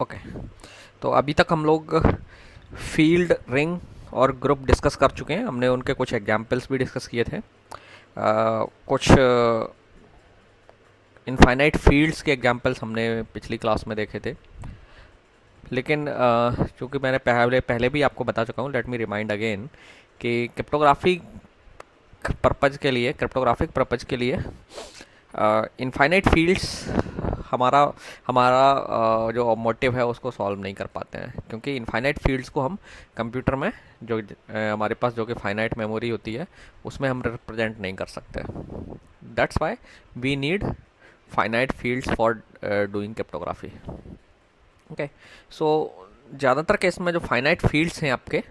Okay, तो अभी तक हम लोग फील्ड, रिंग और ग्रुप डिस्कस कर चुके हैं। हमने उनके कुछ एग्जांपल्स भी डिस्कस किए थे। कुछ इनफाइनाइट फील्ड्स के एग्जांपल्स हमने पिछली क्लास में देखे थे, लेकिन चूँकि मैंने पहले पहले भी आपको बता चुका हूँ, लेट मी रिमाइंड अगेन कि क्रिप्टोग्राफिक पर्पज़ के लिए इनफाइनाइट फील्ड्स हमारा हमारा जो मोटिव है उसको सॉल्व नहीं कर पाते हैं, क्योंकि इनफाइनाइट फील्ड्स को हम कंप्यूटर में जो हमारे पास जो कि फाइनाइट मेमोरी होती है उसमें हम रिप्रेजेंट नहीं कर सकते। That's why we need finite fields for doing cryptography. Okay, so ज़्यादातर केस में जो फाइनाइट फील्ड्स हैं आपके,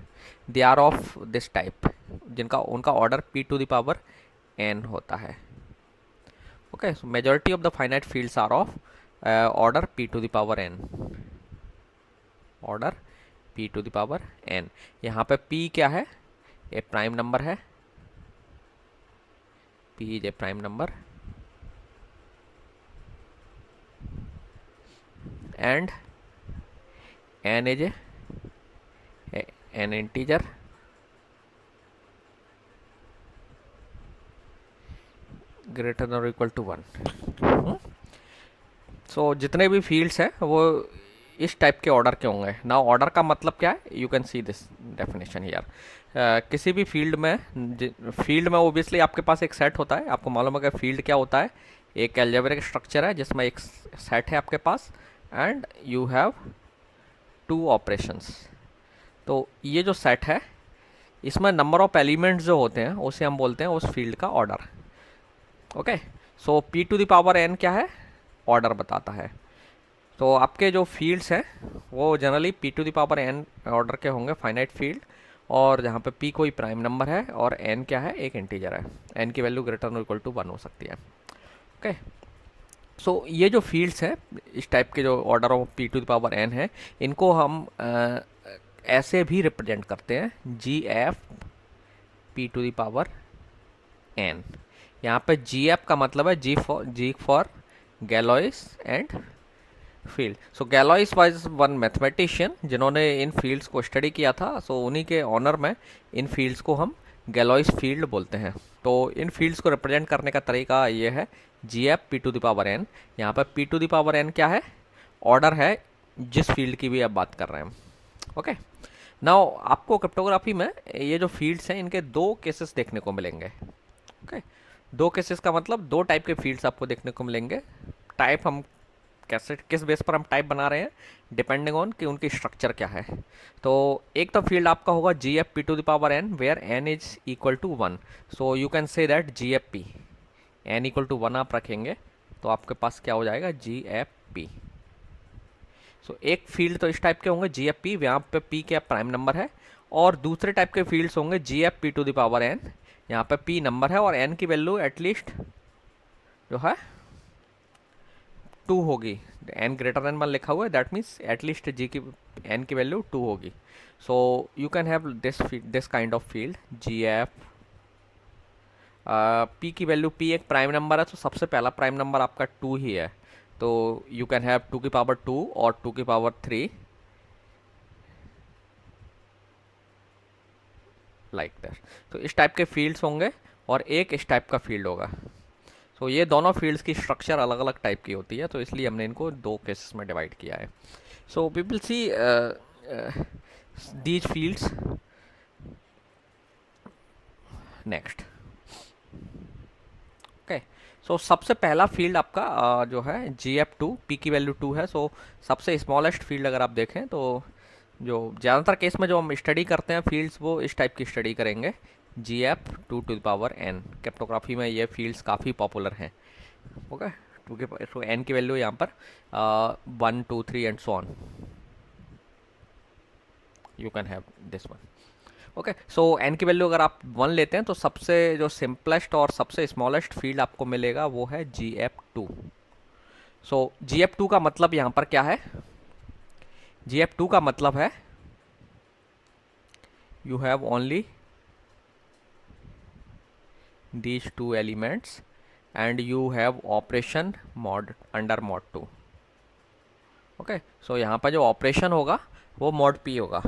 they are of this type, जिनका उनका order p to the power n होता है। Okay, so majority of the finite fields are of order p to the power n, order p to the power n। यहाँ पे p क्या है? A prime number है, p is a prime number and n is an integer greater than और equal to 1। सो जितने भी fields हैं वो इस टाइप के ऑर्डर के होंगे। नाउ ऑर्डर का मतलब क्या है? You can see this definition here. किसी भी फील्ड में ओबियसली आपके पास एक सेट होता है। आपको मालूम है कि फील्ड क्या होता है? एक अलजेब्रिक स्ट्रक्चर है जिसमें एक सेट है आपके पास and you have two operations. तो ये जो सेट है इसमें नंबर ऑफ एलिमेंट्स जो होते हैं उसे हम बोलते हैं उस फील्ड का order. Okay, so p to the power n क्या है? ऑर्डर बताता है। तो आपके जो फील्ड्स हैं वो generally p to the power n order के होंगे, फाइनाइट फील्ड, और जहाँ पे p कोई प्राइम नंबर है और n क्या है? एक इंटीजर है। n की value greater than equal to 1 हो सकती है। ओके, सो ये जो फील्ड्स हैं इस टाइप के जो order of p to the power n है, इनको हम ऐसे भी रिप्रेजेंट करते हैं, gf p to the power n। यहाँ पे gf का मतलब है g for Galois and field. So Galois was one mathematician जिन्होंने इन फील्ड्स को स्टडी किया था। सो उन्हीं के ऑनर में इन फील्ड्स को हम गैलोइस फील्ड बोलते हैं। तो इन फील्ड्स को रिप्रेजेंट करने का तरीका ये है, gf p to the power n। यहाँ पर p to the power n क्या है? ऑर्डर है जिस फील्ड की भी आप बात कर रहे हैं। ओके, नाउ आपको क्रिप्टोग्राफी में ये जो फील्ड्स हैं इनके दो केसेस देखने को मिलेंगे। ओके, दो केसेस का मतलब दो टाइप के फील्ड्स आपको देखने को मिलेंगे। टाइप हम कैसे, किस बेस पर हम टाइप बना रहे हैं, डिपेंडिंग ऑन कि उनकी स्ट्रक्चर क्या है। तो एक तो फील्ड आपका होगा gf p to the power n where n is equal to 1। So you can say that gf p, n equal to 1 आप रखेंगे तो आपके पास क्या हो जाएगा? gf p। सो एक फील्ड तो इस टाइप के होंगे gf p, यहाँ पे p क्या प्राइम नंबर है, और दूसरे टाइप के फील्ड्स होंगे gf p to the power n, यहाँ पे p नंबर है और n की वैल्यू एटलीस्ट जो है 2 होगी। n ग्रेटर देन 1 लिखा हुआ है, दैट मीन्स एटलीस्ट g की n की वैल्यू 2 होगी। सो you can have this kind of field gf p की वैल्यू, p एक प्राइम नंबर है तो सबसे पहला प्राइम नंबर आपका 2 ही है, तो यू कैन हैव 2 की पावर 2 और 2 की पावर 3 लाइक दैट। तो इस टाइप के फील्ड्स होंगे और एक इस टाइप का फील्ड होगा। तो ये दोनों फील्ड्स की स्ट्रक्चर अलग अलग टाइप की होती है, तो इसलिए हमने इनको दो केसेस में डिवाइड किया है। So we will see these fields next. Okay, so सबसे पहला फील्ड आपका जो है gf2, p की वैल्यू 2 है। सो सबसे स्मॉलेस्ट फील्ड अगर आप देखें तो जो ज़्यादातर केस में जो हम स्टडी करते हैं फील्ड्स वो इस टाइप की स्टडी करेंगे, gf 2 to the power n। Cryptography में ये फील्ड्स काफ़ी पॉपुलर हैं। ओके, टू के सो n की वैल्यू यहाँ पर 1 2 3 and so on, you can have this one. Okay, so n की वैल्यू अगर आप 1 लेते हैं तो सबसे जो सिंपलेस्ट और सबसे स्मॉलेस्ट फील्ड आपको मिलेगा वो है gf2। सो gf2 का मतलब यहाँ पर क्या है? gf2 का मतलब है you have only these two elements and you have operation mod under mod 2। Okay, सो यहाँ पर जो ऑपरेशन होगा वो मॉड पी होगा।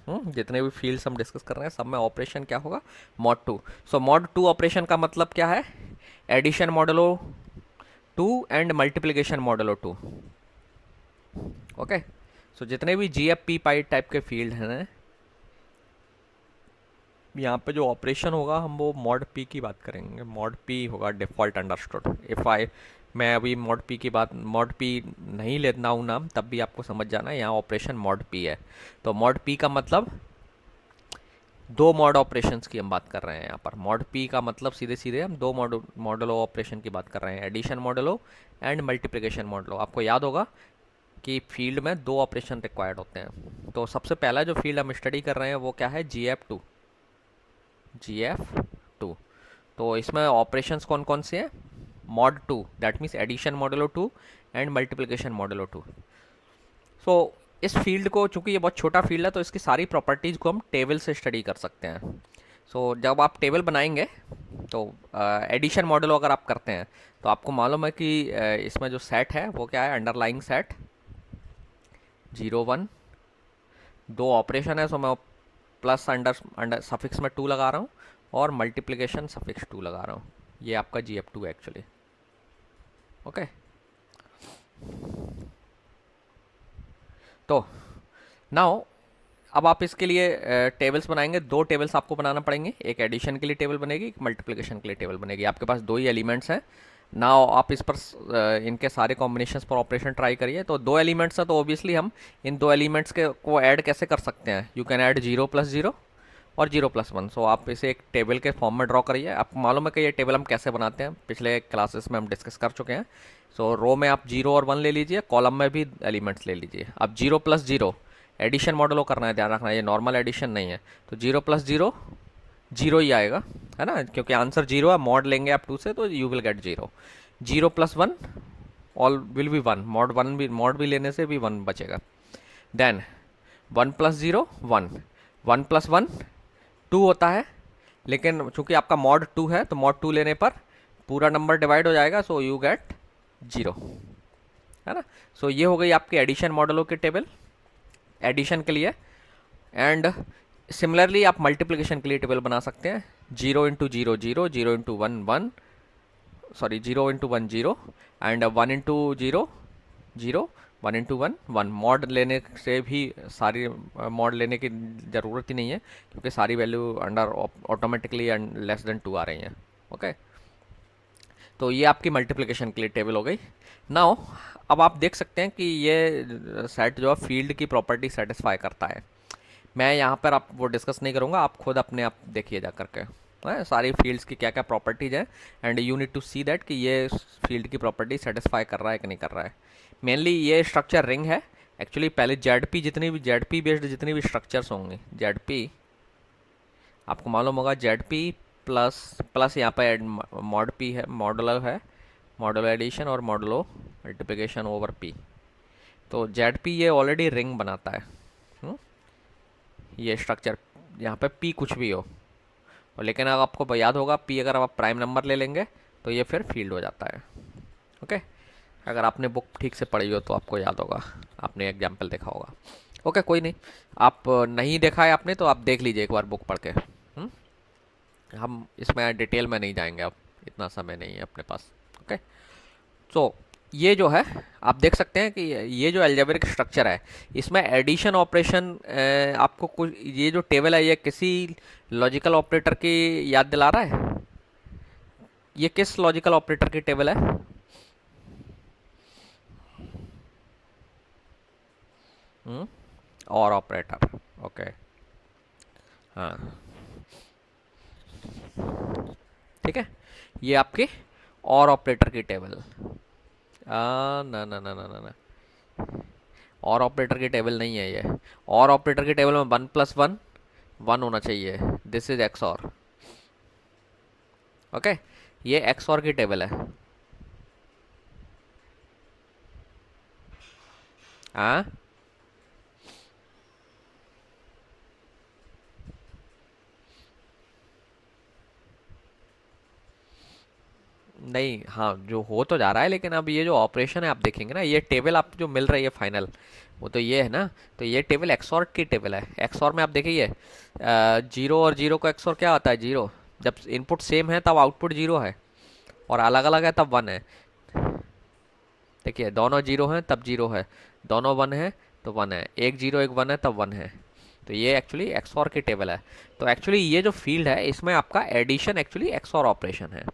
जितने भी फील्ड्स हम डिस्कस कर रहे हैं सब में ऑपरेशन क्या होगा, mod two. So mod two operation का मतलब क्या है, addition modulo two and multiplication modulo two. Okay, so जितने भी जी एफ पी पाई टाइप के फील्ड हैं ना, यहाँ पे जो ऑपरेशन होगा हम वो मॉड पी की बात करेंगे। मॉड पी होगा डिफ़ॉल्ट अंडरस्टूड। इफ़ आई, मैं अभी मॉड पी की बात, मॉड पी नहीं लेना हूँ नाम, तब भी आपको समझ जाना है यहाँ ऑपरेशन मॉड पी है। तो मॉड पी का मतलब दो मॉड ऑपरेशंस की हम बात कर रहे हैं यहाँ पर। मॉड पी का मतलब सीधे सीधे हम दो मॉडलो ऑपरेशन की बात कर रहे हैं, addition modulo and multiplication modulo. आपको याद होगा कि फील्ड में दो ऑपरेशन रिक्वायर्ड होते हैं। तो सबसे पहला जो फील्ड हम स्टडी कर रहे हैं वो क्या है, G F two. G F two. तो इसमें ऑपरेशंस कौन कौन से हैं, mod two, that means addition modulo two and multiplication modulo two. So इस फील्ड को, चूंकि ये बहुत छोटा फील्ड है, तो इसकी सारी प्रॉपर्टीज़ को हम टेबल से स्टडी कर सकते हैं। सो जब आप टेबल बनाएंगे तो एडिशन मॉडलो अगर आप करते हैं तो आपको मालूम है कि इसमें जो सेट है वो क्या है, अंडरलाइंग सेट 0 1। दो ऑपरेशन है, सो मैं प्लस अंडर अंडर सफिक्स में 2 लगा रहा हूँ और मल्टीप्लिकेशन सफिक्स 2 लगा रहा हूँ। ये आपका जी एफ टू है एक्चुअली। ओके, तो नाउ अब आप इसके लिए टेबल्स बनाएंगे। दो टेबल्स आपको बनाना पड़ेंगे, एक एडिशन के लिए टेबल बनेगी, एक मल्टीप्लिकेशन के लिए टेबल बनेगी। आपके पास दो ही एलिमेंट्स हैं। नाउ आप इस पर इनके सारे कॉम्बिनेशंस पर ऑपरेशन ट्राई करिए। तो दो एलिमेंट्स हैं, तो ऑब्वियसली हम इन दो एलिमेंट्स के को ऐड कैसे कर सकते हैं, यू कैन ऐड 0 + 0 और 0 + 1। सो आप इसे एक टेबल के फॉर्म में ड्रॉ करिए। आपको मालूम है कि ये टेबल हम कैसे बनाते हैं, पिछले क्लासेस में हम डिस्कस कर चुके हैं। सो रो में आप 0 और 1 ले लीजिए, कॉलम में भी एलिमेंट्स ले लीजिए। अब 0 + 0 एडिशन मॉडलो करना है, ध्यान रखना है ये नॉर्मल एडिशन नहीं है। तो 0 + 0 0 ही आएगा, है ना, क्योंकि आंसर 0 है। मॉड लेंगे आप 2 से तो you will get 0। 0 + 1 all will be 1। Mod भी लेने से भी 1 बचेगा। देन 1 + 0 1, 1 + 1 2 होता है, लेकिन चूंकि आपका मॉड 2 है तो मॉड 2 लेने पर पूरा नंबर डिवाइड हो जाएगा, सो यू गेट 0, है ना। सो ये हो गई आपकी एडिशन मॉडलों की टेबल एडिशन के लिए। एंड सिमिलरली आप मल्टीप्लिकेशन के लिए टेबल बना सकते हैं। 0 × 0 0, 0 × 1 1, सॉरी 0 × 1 0 एंड 1 × 0 0, 1 × 1 1। मॉड लेने से भी सारी मॉड लेने की ज़रूरत ही नहीं है, क्योंकि सारी value under automatically less than 2 आ रही हैं। ओके, तो ये आपकी मल्टीप्लिकेशन के लिए टेबल हो गई। नाउ अब आप देख सकते हैं कि ये सेट जो है फील्ड की प्रॉपर्टी सेटिस्फाई करता है। मैं यहाँ पर आप वो डिस्कस नहीं करूँगा, आप खुद अपने आप देखिए जा करके, है सारी फील्ड्स की क्या क्या प्रॉपर्टीज़ है, and you need to see that कि ये फील्ड की प्रॉपर्टी सेटिस्फाई कर रहा है कि नहीं कर रहा है। मेनली ये स्ट्रक्चर रिंग है एक्चुअली। पहले जेड पी बेस्ड जितनी भी स्ट्रक्चर्स होंगे, जेड पी आपको मालूम होगा, जेड पी प्लस प्लस यहाँ पर मॉड पी है, मॉडलो एडिशन और मॉडलो मल्टीप्लिकेशन ओवर पी। तो जेड पी ये ऑलरेडी रिंग बनाता है। ये स्ट्रक्चर यहाँ पे पी कुछ भी हो, और लेकिन अगर आपको याद होगा पी अगर आप प्राइम नंबर ले लेंगे तो ये फिर फील्ड हो जाता है। ओके, अगर आपने बुक ठीक से पढ़ी हो तो आपको याद होगा, आपने एग्जाम्पल देखा होगा। ओके, कोई नहीं, आप नहीं देखा है आपने तो आप देख लीजिए एक बार बुक पढ़ के। हम इसमें डिटेल में नहीं जाएंगे, अब इतना समय नहीं है अपने पास। ओके, सो ये जो है आप देख सकते हैं कि ये जो अलजेब्रिक स्ट्रक्चर है इसमें एडिशन ऑपरेशन, आपको कुछ ये जो टेबल है ये किसी लॉजिकल ऑपरेटर की याद दिला रहा है। ये किस लॉजिकल ऑपरेटर की टेबल है, और ऑपरेटर। ओके, हाँ ठीक है, ये आपके और ऑपरेटर की टेबल। ना ना ना ना ना ना, और ऑपरेटर की टेबल नहीं है ये। और ऑपरेटर की टेबल में 1 + 1 1 होना चाहिए, दिस इज एक्स और। ओके, ये एक्स और की टेबल है। हाँ, नहीं, हाँ जो हो तो जा रहा है, लेकिन अब ये जो ऑपरेशन है आप देखेंगे ना, ये टेबल आप जो मिल रही है फाइनल, वो तो ये है ना। तो ये टेबल एक्सॉर की टेबल है। एक्सॉर में आप देखिए जीरो और जीरो का एक्सॉर क्या आता है, जीरो। जब इनपुट सेम है तब आउटपुट जीरो है, और अलग अलग है तब वन है। देखिए दोनों जीरो हैं तब जीरो है, दोनों वन है तो वन है, एक जीरो एक वन है तब वन है। तो ये एक्चुअली एक्सॉर की टेबल है। तो एक्चुअली ये जो फील्ड है इसमें आपका एडिशन एक्चुअली एक्सॉर ऑपरेशन है।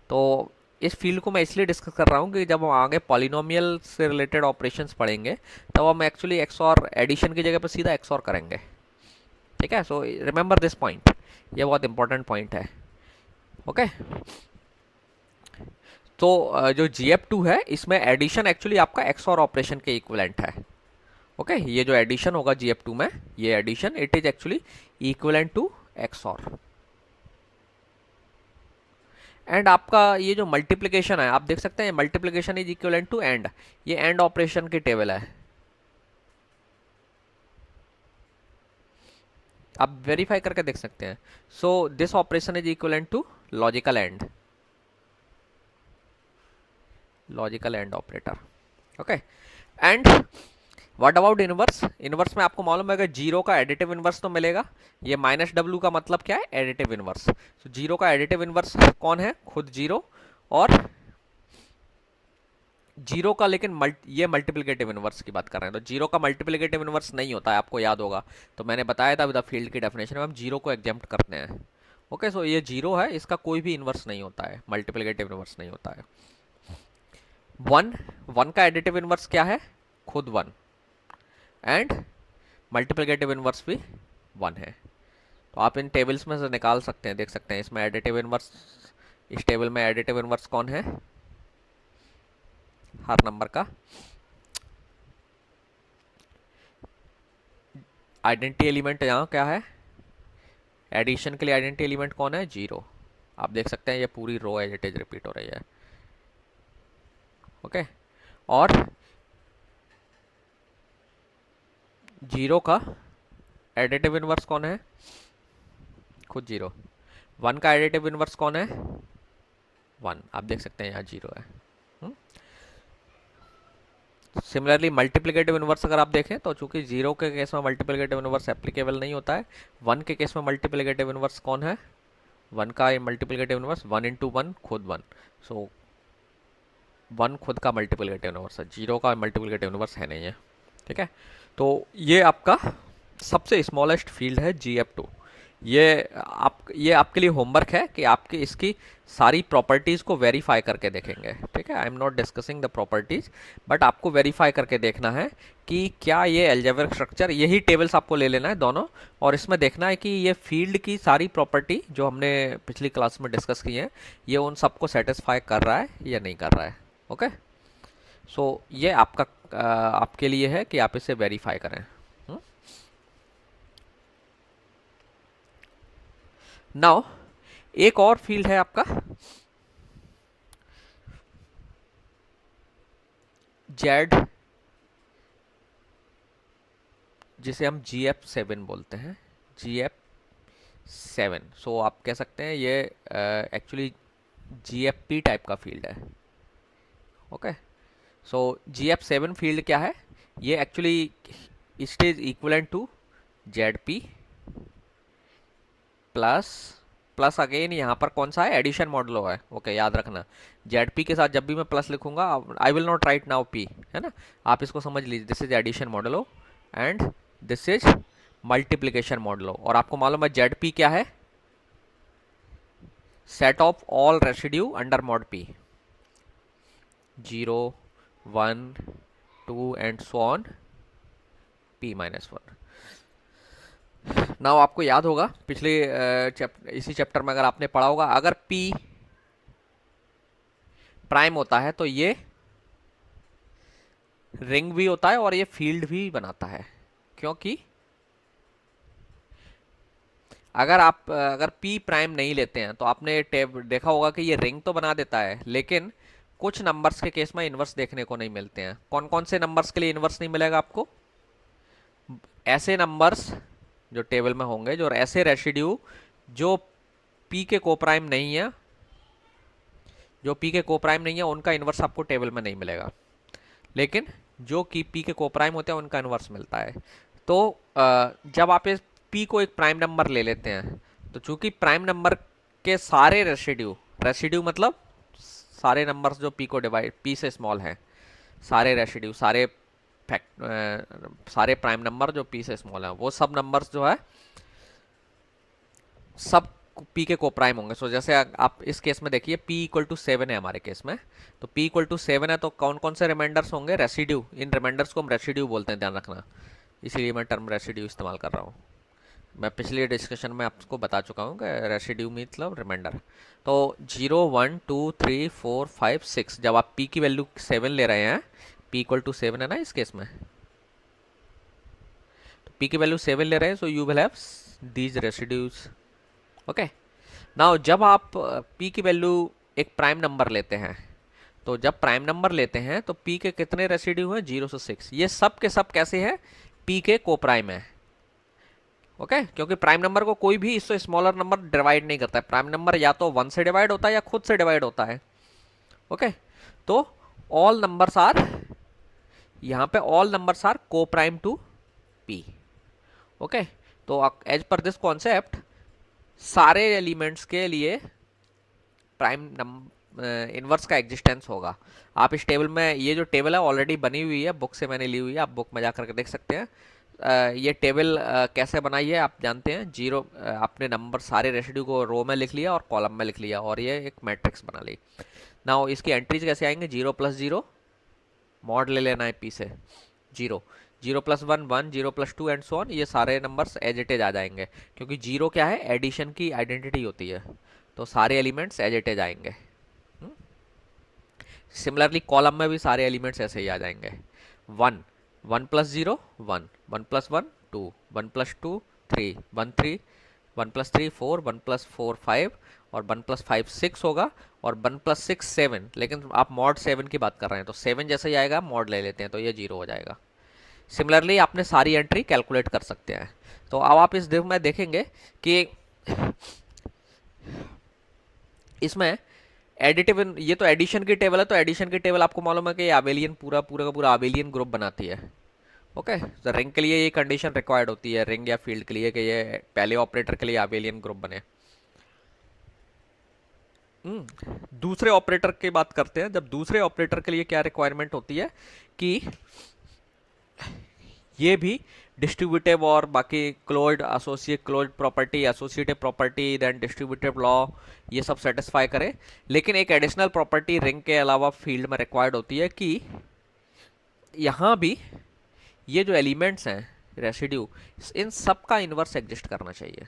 तो इस फील्ड को मैं इसलिए डिस्कस कर रहा हूँ कि जब हम आगे पॉलिनोमियल से रिलेटेड ऑपरेशंस पढ़ेंगे तब हम एक्चुअली एक्सॉर एडिशन की जगह पर सीधा एक्सॉर करेंगे। ठीक है, सो रिमेंबर दिस पॉइंट, ये बहुत इंपॉर्टेंट पॉइंट है। ओके, तो जो GF2 है इसमें एडिशन एक्चुअली आपका एक्सॉर ऑपरेशन के इक्विवेलेंट है। ओके, ये जो एडिशन होगा GF2 में, ये addition it is actually equivalent to XOR. And आपका ये जो मल्टीप्लिकेशन है आप देख सकते हैं, multiplication is equivalent to and, ये एंड ऑपरेशन की टेबल है। आप वेरीफाई करके देख सकते हैं। So this operation is equivalent to logical and, logical and operator. Okay, and what about inverse? Inverse में आपको मालूम है कि जीरो का एडिटिव इनवर्स तो मिलेगा। ये माइनस डब्ल्यू का मतलब क्या है, एडिटिव इनवर्स। तो जीरो का एडिटिव इनवर्स कौन है, खुद जीरो, और जीरो का लेकिन ये मल्टीप्लिकेटिव इनवर्स की बात कर रहे हैं। तो जीरो का मल्टीप्लिकेटिव इनवर्स नहीं होता है, आपको याद होगा। तो मैंने बताया था विद द फील्ड की डेफिनेशन में हम जीरो को एग्जेम्प्ट करते हैं। ओके, सो ये जीरो है, इसका कोई भी इनवर्स नहीं होता है, मल्टीप्लिकेटिव इनवर्स नहीं होता है। वन, वन का एडिटिव इनवर्स क्या है, खुद वन, एंड मल्टीप्लिकेटिव इनवर्स भी वन है। तो आप इन टेबल्स में से निकाल सकते हैं, देख सकते हैं इसमें एडिटिव इनवर्स, इस टेबल में एडिटिव इनवर्स कौन है, हर नंबर का। आइडेंटिटी एलिमेंट यहाँ क्या है, एडिशन के लिए आइडेंटिटी एलिमेंट कौन है, जीरो। आप देख सकते हैं ये पूरी रो एज इट इज रिपीट हो रही है। ओके, और जीरो का एडिटिव इनवर्स कौन है, खुद जीरो। वन का एडिटिव इनवर्स कौन है, वन। आप देख सकते हैं यहाँ जीरो है। सिमिलरली मल्टीप्लिकेटिव इनवर्स अगर आप देखें तो चूंकि जीरो के केस में मल्टीप्लिकेटिव इनवर्स एप्लीकेबल नहीं होता है, वन के केस में मल्टीप्लिकेटिव इनवर्स कौन है, वन का multiplicative inverse one into one, खुद वन। सो वन खुद का मल्टीप्लिकेटिव इनवर्स है, जीरो का मल्टीप्लिकेटिव इनवर्स है नहीं है। ठीक है, तो ये आपका सबसे स्मॉलेस्ट फील्ड है GF2। ये आपके लिए होमवर्क है कि आपके इसकी सारी प्रॉपर्टीज़ को वेरीफाई करके देखेंगे। ठीक है, I am not discussing the properties, but आपको वेरीफाई करके देखना है कि क्या ये अलजेब्रिक स्ट्रक्चर, यही टेबल्स आपको ले लेना है दोनों, और इसमें देखना है कि ये फील्ड की सारी प्रॉपर्टी जो हमने पिछली क्लास में डिस्कस की है, ये उन सबको सेटिस्फाई कर रहा है या नहीं कर रहा है। ओके, सो ये आपका आपके लिए है कि आप इसे वेरीफाई करें। नाउ एक और फील्ड है आपका जेड, जिसे हम GF7 बोलते हैं, GF7। सो आप कह सकते हैं ये एक्चुअली GFP टाइप का फील्ड है। ओके, सो GF7 फील्ड क्या है, ये actually it is equivalent to ZP plus plus again यहाँ पर कौन सा है, एडिशन मॉडुलो है। ओके, याद रखना ZP के साथ जब भी मैं प्लस लिखूंगा, I will not write now P, है ना, आप इसको समझ लीजिए, this is addition modulo and this is multiplication modulo. और आपको मालूम है ZP क्या है, set of all residue under mod P, 0 1 2 and so on P-1। Now आपको याद होगा पिछले इसी चैप्टर में अगर आपने पढ़ा होगा, अगर P प्राइम होता है तो ये रिंग भी होता है और ये फील्ड भी बनाता है, क्योंकि अगर P प्राइम नहीं लेते हैं तो आपने देखा होगा कि ये रिंग तो बना देता है, लेकिन कुछ नंबर्स के केस में इन्वर्स देखने को नहीं मिलते हैं। कौन कौन से नंबर्स के लिए इन्वर्स नहीं मिलेगा आपको, ऐसे नंबर्स जो टेबल में होंगे, जो ऐसे रेसिड्यू जो P के कोप्राइम नहीं है, जो पी के कोप्राइम नहीं है उनका इन्वर्स आपको टेबल में नहीं मिलेगा, लेकिन जो कि पी के कोप्राइम होते हैं उनका इन्वर्स मिलता है। तो जब आप इस पी को एक प्राइम नंबर ले लेते हैं, तो चूंकि प्राइम नंबर के सारे रेसिड्यू, रेसिड्यू मतलब सारे नंबर्स जो पी को डिवाइड, पी से स्मॉल हैं, सारे रेसिड्यू, सारे सारे प्राइम नंबर जो पी से स्मॉल हैं, वो सब नंबर्स जो है सब पी के कोप्राइम होंगे। सो जैसे आप इस केस में देखिए p इक्वल टू 7 है हमारे केस में, तो p इक्वल टू 7 है, तो कौन कौन से रिमाइंडर्स होंगे? रेसिड्यू। इन रिमाइंडर्स को हम रेसिड्यू बोलते हैं, ध्यान रखना, इसीलिए मैं टर्म रेसिड्यू इस्तेमाल कर रहा हूँ। मैं पिछले डिस्कशन में आपको बता चुका हूँ कि रेसिड्यू मतलब रिमाइंडर। तो 0 1 2 3 4 5 6, जब आप p की वैल्यू 7 ले रहे हैं, p इक्वल टू 7 है ना इस केस में, तो p की वैल्यू 7 ले रहे हैं, so you will have these residues. Okay, now जब आप p की वैल्यू एक प्राइम नंबर लेते हैं, तो जब प्राइम नंबर लेते हैं तो p के कितने रेसिड्यू हैं? 0 से 6। ये सब के सब कैसे हैं? p के कोप्राइम है। ओके, क्योंकि प्राइम नंबर को कोई भी इससे स्मॉलर नंबर डिवाइड नहीं करता है। प्राइम नंबर या तो 1 से डिवाइड होता है या खुद से डिवाइड होता है। ओके, तो ऑल नंबर्स आर, यहाँ पे all numbers are coprime to p। Okay, तो एज पर दिस कॉन्सेप्ट सारे एलिमेंट्स के लिए प्राइम इन्वर्स का एग्जिस्टेंस होगा। आप इस टेबल में, ये जो टेबल है ऑलरेडी बनी हुई है, बुक से मैंने ली हुई है, आप बुक में जा करके देख सकते हैं। ये टेबल कैसे बनाई है आप जानते हैं। जीरो, आपने नंबर सारे रेसिड्यू को रो में लिख लिया और कॉलम में लिख लिया, और ये एक मैट्रिक्स बना ली। नाउ इसकी एंट्रीज कैसे आएंगे? 0 + 0, मॉड ले लेना है पी से, 0 0 + 1 1, 0 + 2 एंड सो ऑन। ये सारे नंबर्स एज इट इज आ जाएंगे, क्योंकि 0 क्या है? एडिशन की आइडेंटिटी होती है, तो सारे एलिमेंट्स एज इट इज आएंगे। सिमिलरली कॉलम में भी सारे एलिमेंट्स ऐसे ही आ जाएंगे। 1 1 + 0 1, 1 + 1 2, 1 + 2 3, 1 3, 1 + 3 4, 1 + 4 5, और 1 + 5 6 होगा, और 1 + 6 7। लेकिन आप मॉड 7 की बात कर रहे हैं, तो 7 जैसे ही आएगा मॉड ले लेते हैं, तो ये 0 हो जाएगा। सिमिलरली आपने सारी एंट्री कैलकुलेट कर सकते हैं। तो अब आप इस दिव में देखेंगे कि इसमें एडिटिव, ये तो एडिशन की टेबल है, तो एडिशन की टेबल आपको मालूम है कि आबेलियन पूरा पूरा का पूरा आबेलियन ग्रुप बनाती है। ओके, तो रिंग के लिए ये कंडीशन रिक्वायर्ड होती है, रिंग या फील्ड के लिए, कि ये पहले ऑपरेटर के लिए आबेलियन ग्रुप बने। दूसरे ऑपरेटर की बात करते हैं। जब दूसरे ऑपरेटर के लिए क्या रिक्वायरमेंट होती है कि ये भी डिस्ट्रीब्यूटिव और बाकी closed, associate closed property, associative property, then distributive law, ये सब सेटिस्फाई करे। लेकिन एक एडिशनल प्रॉपर्टी रिंग के अलावा फील्ड में रिक्वायर्ड होती है कि यहाँ भी ये जो एलिमेंट्स हैं रेसिड्यू, इन सब का इन्वर्स एग्जिस्ट करना चाहिए।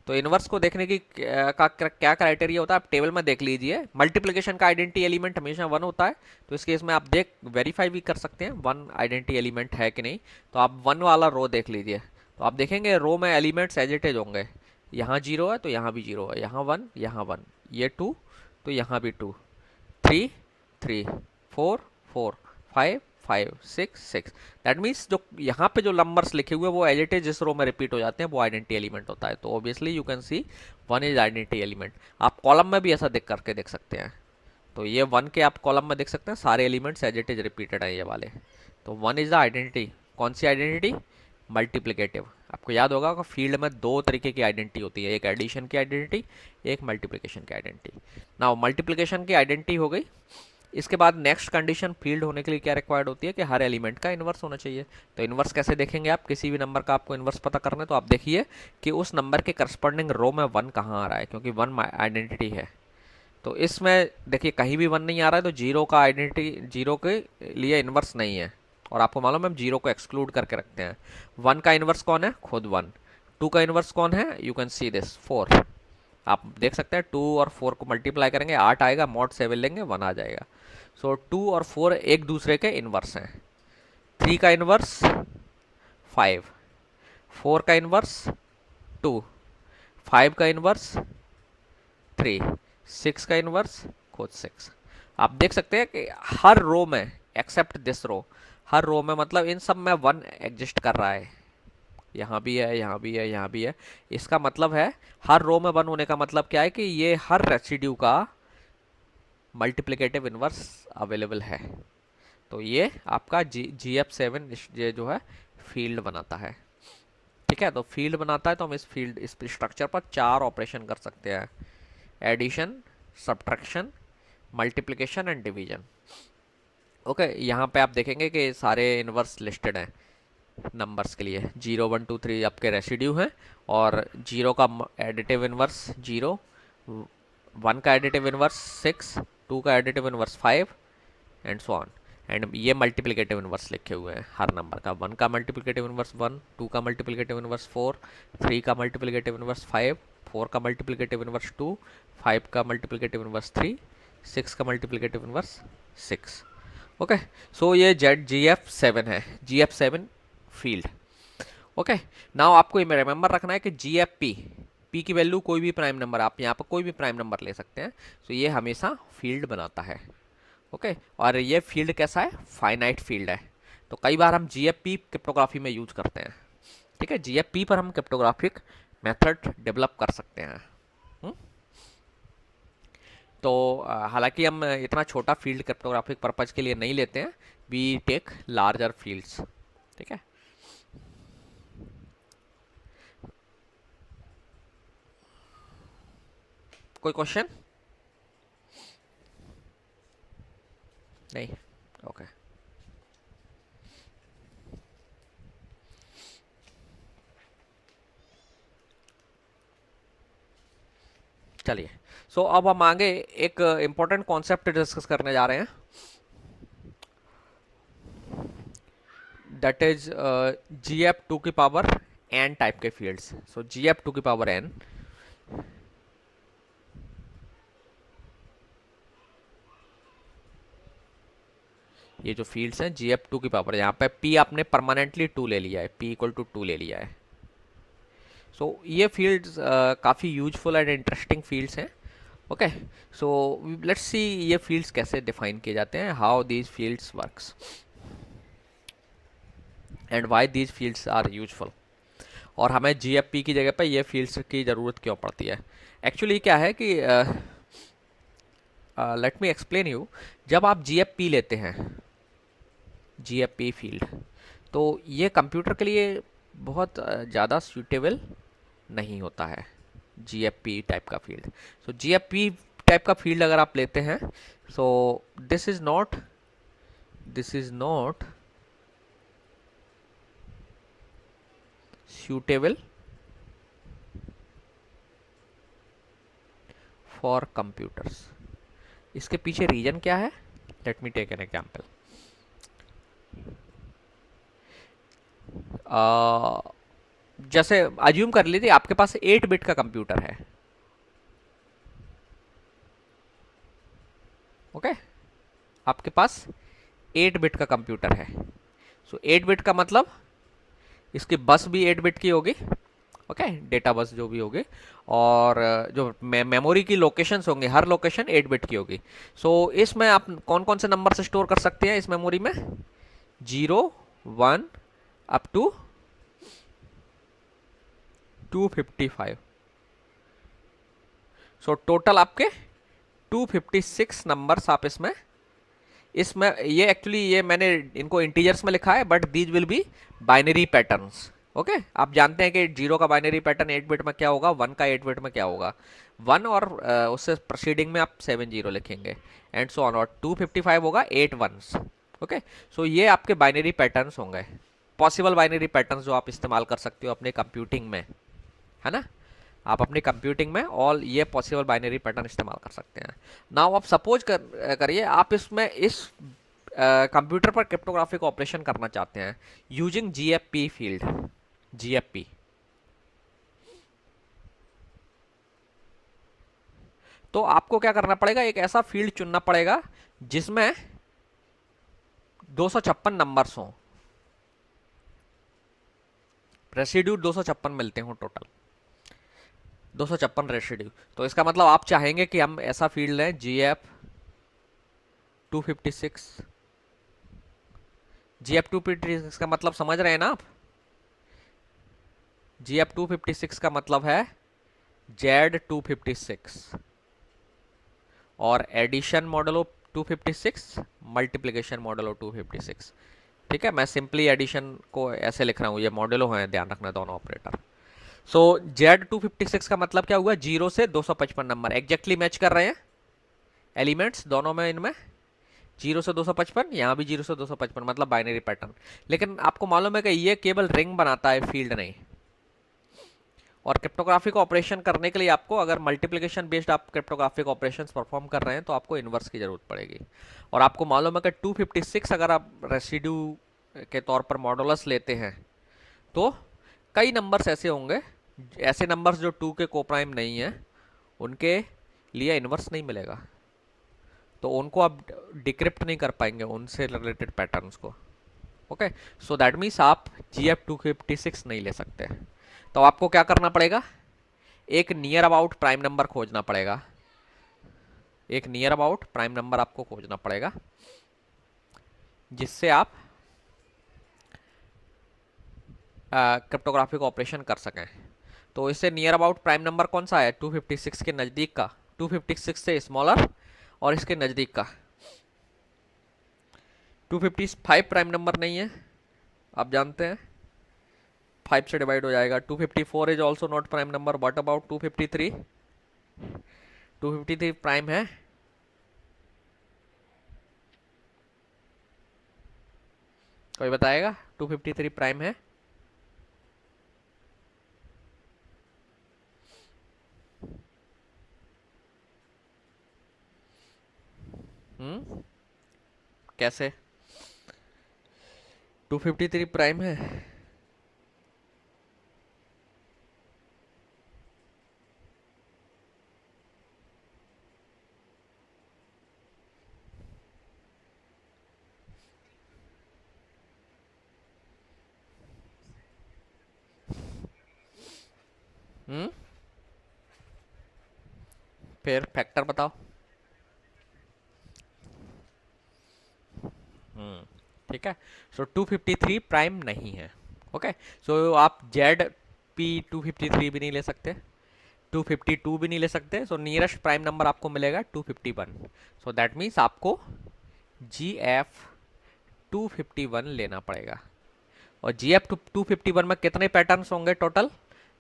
तो इन्वर्स को देखने की क्या क्राइटेरिया होता है, आप टेबल में देख लीजिए। मल्टीप्लिकेशन का आइडेंटिटी एलिमेंट हमेशा 1 होता है, तो इस केस में आप वेरीफाई भी कर सकते हैं 1 आइडेंटिटी एलिमेंट है कि नहीं। तो आप 1 वाला रो देख लीजिए, तो आप देखेंगे रो में एलिमेंट्स एज इट इज होंगे। यहाँ 0 है तो यहाँ भी 0 है, यहाँ 1 यहाँ 1, ये 2 तो यहाँ भी 2, 3 3 4 4 5 5 6 6। दैट मीन्स जो यहाँ पे जो नंबर्स लिखे हुए वो एज इट इज जिस रो में रिपीट हो जाते हैं वो आइडेंटिटी एलिमेंट होता है। तो obviously you can see 1 is identity element. आप कॉलम में भी ऐसा देख करके देख सकते हैं। तो ये 1 के आप कॉलम में देख सकते हैं, सारे elements as it is repeated है ये वाले। तो 1 इज द आइडेंटिटी। कौन सी आइडेंटिटी? मल्टीप्लिकेटिव। आपको याद होगा कि फील्ड में 2 तरीके की आइडेंटिटी होती है, एक एडिशन की आइडेंटिटी, एक मल्टीप्लिकेशन की आइडेंटिटी। नाउ मल्टीप्लिकेशन की आइडेंटिटी हो गई। इसके बाद नेक्स्ट कंडीशन फील्ड होने के लिए क्या रिक्वायर्ड होती है कि हर एलिमेंट का इन्वर्स होना चाहिए। तो इन्वर्स कैसे देखेंगे आप? किसी भी नंबर का आपको इन्वर्स पता करना है तो आप देखिए कि उस नंबर के करस्पॉन्डिंग रो में 1 कहाँ आ रहा है, क्योंकि 1 आइडेंटिटी है। तो इसमें देखिए कहीं भी 1 नहीं आ रहा है, तो 0 का आइडेंटिटी, 0 के लिए इन्वर्स नहीं है। और आपको मालूम है हम 0 को एक्सक्लूड करके रखते हैं। 1 का इन्वर्स कौन है? खुद 1। 2 का इन्वर्स कौन है? You can see this 4। आप देख सकते हैं 2 और 4 को मल्टीप्लाई करेंगे 8 आएगा, मॉड 7 लेंगे 1 आ जाएगा। सो 2 और 4 एक दूसरे के इन्वर्स हैं। 3 का इन्वर्स 5, 4 का इन्वर्स 2, 5 का इन्वर्स 3, 6 का इन्वर्स खुद 6। आप देख सकते हैं कि हर रो में एक्सेप्ट दिस रो, हर रो में मतलब इन सब में 1 एग्जिस्ट कर रहा है। यहाँ भी है, यहाँ भी है, यहाँ भी है। इसका मतलब है हर रो में 1 होने का मतलब क्या है कि ये हर रेसिड्यू का मल्टीप्लिकेटिव इनवर्स अवेलेबल है। तो ये आपका GF7 ये जो है फील्ड बनाता है। ठीक है, तो फील्ड बनाता है तो हम इस स्ट्रक्चर पर 4 ऑपरेशन कर सकते हैं, addition, subtraction, multiplication and division. Okay, यहाँ पे आप देखेंगे कि सारे इनवर्स लिस्टेड हैं नंबर्स के लिए। 0 1 2 3 आपके रेसिड्यू हैं, और 0 का एडिटिव इनवर्स 0, 1 का एडिटिव इनवर्स 6, 2 का additive inverse 5 and so on. And ये मल्टीप्लिकेटिव इनवर्स लिखे हुए हैं हर नंबर का। 1 का मल्टीप्लिकेटिव इनवर्स 1, 2 का मल्टीप्लिकेटिव इनवर्स 4, 3 का मल्टीप्लिकेटिव इनवर्स 5, 4 का मल्टीप्लिकेटिव इनवर्स 2, 5 का मल्टीप्लिकेटिव इनवर्स 3, 6 का मल्टीप्लिकेटिव इनवर्स 6। ओके, सो ये GF7 है, GF7 फील्ड। ओके, नाउ आपको ये रिमेंबर रखना है कि GFP, P की वैल्यू कोई भी प्राइम नंबर, आप यहाँ पर कोई भी प्राइम नंबर ले सकते हैं, तो ये हमेशा फील्ड बनाता है। ओके, और ये फील्ड कैसा है, फाइनाइट फील्ड है। तो कई बार हम GFP क्रिप्टोग्राफी में यूज करते हैं। ठीक है, GFP पर हम क्रिप्टोग्राफिक मेथड डेवलप कर सकते हैं। तो हालांकि हम इतना छोटा फील्ड क्रिप्टोग्राफिक पर्पज के लिए नहीं लेते हैं, वी टेक लार्जर फील्ड्स। ठीक है, कोई क्वेश्चन? नहीं, ओके। चलिए, सो अब हम आगे एक इंपॉर्टेंट कॉन्सेप्ट डिस्कस करने जा रहे हैं, दैट इज GF2 की पावर n टाइप के फील्ड्स। सो GF2 की पावर n, ये जो फील्ड्स हैं GF2 की पावर, यहाँ पे P आपने परमानेंटली 2 ले लिया है, P इक्वल टू 2 ले लिया है। सो ये फील्ड्स काफ़ी यूजफुल एंड इंटरेस्टिंग फील्ड्स हैं। ओके, सो लेट्स सी ये फील्ड्स कैसे डिफाइन किए जाते हैं, how these fields works and why these fields are useful, और हमें GFP की जगह पर ये फील्ड्स की ज़रूरत क्यों पड़ती है। एक्चुअली क्या है कि लेट मी एक्सप्लेन यू, जब आप GFP लेते हैं, GFP फील्ड, तो ये कंप्यूटर के लिए बहुत ज़्यादा सूटेबल नहीं होता है, GFP टाइप का फील्ड। सो GFP टाइप का फील्ड अगर आप लेते हैं, so this is not suitable for computers. इसके पीछे रीजन क्या है, let me take an example. जैसे अज्यूम कर लीजिए आपके पास 8 बिट का कंप्यूटर है। ओके, आपके पास 8 बिट का कंप्यूटर है। सो 8 बिट का मतलब इसकी बस भी 8 बिट की होगी। ओके, डेटा बस जो भी होगी, और जो मेमोरी की लोकेशंस होंगे, हर लोकेशन 8 बिट की होगी। सो इसमें आप कौन कौन से नंबर से स्टोर कर सकते हैं इस मेमोरी में, 0 1 अप टू 255। सो टोटल आपके 256 नंबर्स आप इसमें ये एक्चुअली ये मैंने इनको इंटीजर्स में लिखा है, but these will be binary patterns. Okay, आप जानते हैं कि 0 का बाइनरी पैटर्न 8 बिट में क्या होगा, 1 का 8 बिट में क्या होगा, 1 और उससे प्रोसीडिंग में आप 7 0 लिखेंगे एंड सो ऑन, और 255 होगा 8 1s। ओके, सो ये आपके बाइनरी पैटर्न्स होंगे, पॉसिबल बाइनरी पैटर्न्स जो आप इस्तेमाल कर सकते हो अपने कंप्यूटिंग में, है ना। आप अपनी कंप्यूटिंग में ऑल ये पॉसिबल बाइनरी पैटर्न इस्तेमाल कर सकते हैं। नाउ आप सपोज करिए आप इसमें इस कंप्यूटर पर क्रिप्टोग्राफिक ऑपरेशन करना चाहते हैं यूजिंग GFP फील्ड, GFP। तो आपको क्या करना पड़ेगा, एक ऐसा फील्ड चुनना पड़ेगा जिसमें 256 नंबर्स हों, रेसिड्यू 256 मिलते हो टोटल, 256 रेसिड्यू। तो इसका मतलब आप चाहेंगे कि हम ऐसा फील्ड लें GF256। GF256 का मतलब समझ रहे हैं ना आप, GF256 का मतलब है Z256, और एडिशन मॉडलो 256, मल्टीप्लिकेशन मॉडलो 256। ठीक है, मैं सिंपली एडिशन को ऐसे लिख रहा हूँ, ये मॉडलो हैं, ध्यान रखना दोनों ऑपरेटर। सो Z256 का मतलब क्या हुआ, 0 से 255 नंबर एग्जैक्टली मैच कर रहे हैं एलिमेंट्स दोनों में, इनमें 0 से 255, यहाँ भी 0 से 255, मतलब बाइनरी पैटर्न। लेकिन आपको मालूम है कि ये केवल रिंग बनाता है, फील्ड नहीं। और क्रिप्टोग्राफिक ऑपरेशन करने के लिए आपको, अगर मल्टीप्लिकेशन बेस्ड आप क्रिप्टोग्राफिक ऑपरेशंस परफॉर्म कर रहे हैं, तो आपको इन्वर्स की जरूरत पड़ेगी। और आपको मालूम है कि 256 अगर आप रेसिड्यू के तौर पर मॉडुलस लेते हैं, तो कई नंबर्स ऐसे होंगे, ऐसे नंबर्स जो 2 के कोप्राइम नहीं है, उनके लिए इन्वर्स नहीं मिलेगा, तो उनको आप डिक्रिप्ट नहीं कर पाएंगे, उनसे रिलेटेड पैटर्न्स को। ओके, सो दैट मीन्स आप GF256 नहीं ले सकते। तो आपको क्या करना पड़ेगा, एक नियर अबाउट प्राइम नंबर खोजना पड़ेगा, एक नियर अबाउट प्राइम नंबर आपको खोजना पड़ेगा, जिससे आप क्रिप्टोग्राफिक ऑपरेशन कर सकें। तो इससे नियर अबाउट प्राइम नंबर कौन सा है, 256 के नज़दीक का, 256 से स्मॉलर और इसके नज़दीक का। 255 प्राइम नंबर नहीं है, आप जानते हैं, 5 से डिवाइड हो जाएगा। 254 is also not prime number. What about 253? 253 prime है? कोई बताएगा 253 प्राइम है? कैसे 253 प्राइम है? फिर फैक्टर बताओ। ठीक है, सो 253 प्राइम नहीं है। ओके, सो आप ZP253 भी नहीं ले सकते, 252 भी नहीं ले सकते। सो नियरेस्ट प्राइम नंबर आपको मिलेगा 251। सो दैट मीन्स आपको GF251 लेना पड़ेगा। और GF251 में कितने पैटर्न्स होंगे टोटल,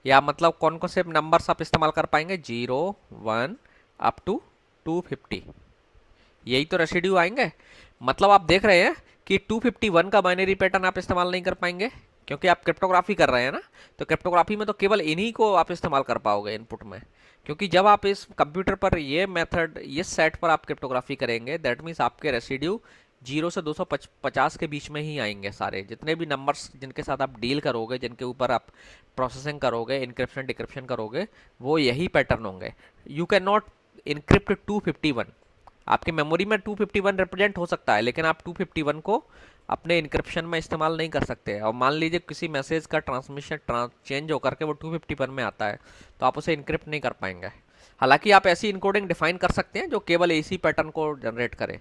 या मतलब कौन कौन से नंबर्स आप इस्तेमाल कर पाएंगे, 0 1 अप टू 250, यही तो रेसिड्यू आएंगे। मतलब आप देख रहे हैं कि 251 का बाइनरी पैटर्न आप इस्तेमाल नहीं कर पाएंगे, क्योंकि आप क्रिप्टोग्राफी कर रहे हैं ना। तो क्रिप्टोग्राफी में तो केवल इन्हीं को आप इस्तेमाल कर पाओगे इनपुट में, क्योंकि जब आप इस कंप्यूटर पर ये मेथड, ये सेट पर आप क्रिप्टोग्राफी करेंगे, दैट मीन्स आपके रेसिड्यू 0 से 250 के बीच में ही आएंगे। सारे जितने भी नंबर्स जिनके साथ आप डील करोगे, जिनके ऊपर आप प्रोसेसिंग करोगे, इनक्रिप्शन डिक्रिप्शन करोगे, वो यही पैटर्न होंगे। You can not encrypt 251। आपकी मेमोरी में 251 रिप्रेजेंट हो सकता है, लेकिन आप 251 को अपने इनक्रिप्शन में इस्तेमाल नहीं कर सकते। और मान लीजिए किसी मैसेज का ट्रांसमिशन चेंज होकर के वो 251 में आता है, तो आप उसे इनक्रिप्ट नहीं कर पाएंगे। हालांकि आप ऐसी इनकोडिंग डिफाइन कर सकते हैं जो केवल इसी पैटर्न को जनरेट करे।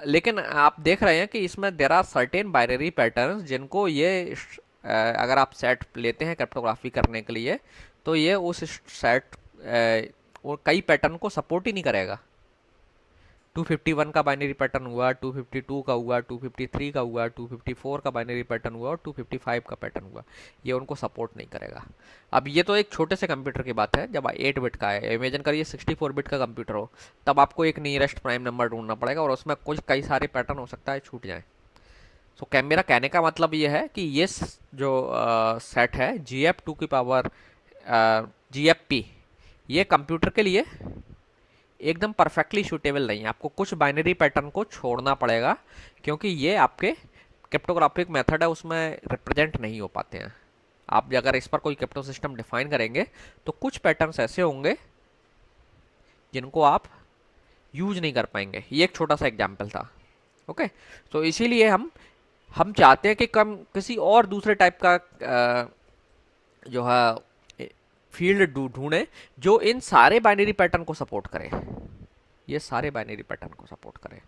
लेकिन आप देख रहे हैं कि इसमें there are certain binary patterns जिनको ये अगर आप सेट लेते हैं क्रिप्टोग्राफी करने के लिए, तो ये उस सेट और कई पैटर्न को सपोर्ट ही नहीं करेगा। 251 का बाइनरी पैटर्न हुआ, 252 का हुआ, 253 का हुआ, 254 का बाइनरी पैटर्न हुआ और 255 का पैटर्न हुआ, ये उनको सपोर्ट नहीं करेगा। अब ये तो एक छोटे से कंप्यूटर की बात है, जब 8 बिट का है। इमेजिन करिए 64 बिट का कंप्यूटर हो, तब आपको एक नियरेस्ट प्राइम नंबर ढूंढना पड़ेगा, और उसमें कुछ कई सारे पैटर्न हो सकता है छूट जाए। मेरा कहने का मतलब ये है कि ये जो सेट है GF2 की पावर GFP, ये कंप्यूटर के लिए एकदम परफेक्टली सूटेबल नहीं है। आपको कुछ बाइनरी पैटर्न को छोड़ना पड़ेगा, क्योंकि ये आपके क्रिप्टोग्राफिक मेथड है उसमें रिप्रेजेंट नहीं हो पाते हैं। आप अगर इस पर कोई क्रिप्टो सिस्टम डिफाइन करेंगे, तो कुछ पैटर्न्स ऐसे होंगे जिनको आप यूज नहीं कर पाएंगे। ये एक छोटा सा एग्जाम्पल था। ओके, तो इसीलिए हम चाहते हैं कि कम किसी और दूसरे टाइप का जो है फील्ड ढूंढे जो इन सारे बाइनरी पैटर्न को सपोर्ट करे, ये सारे बाइनरी पैटर्न को सपोर्ट करे।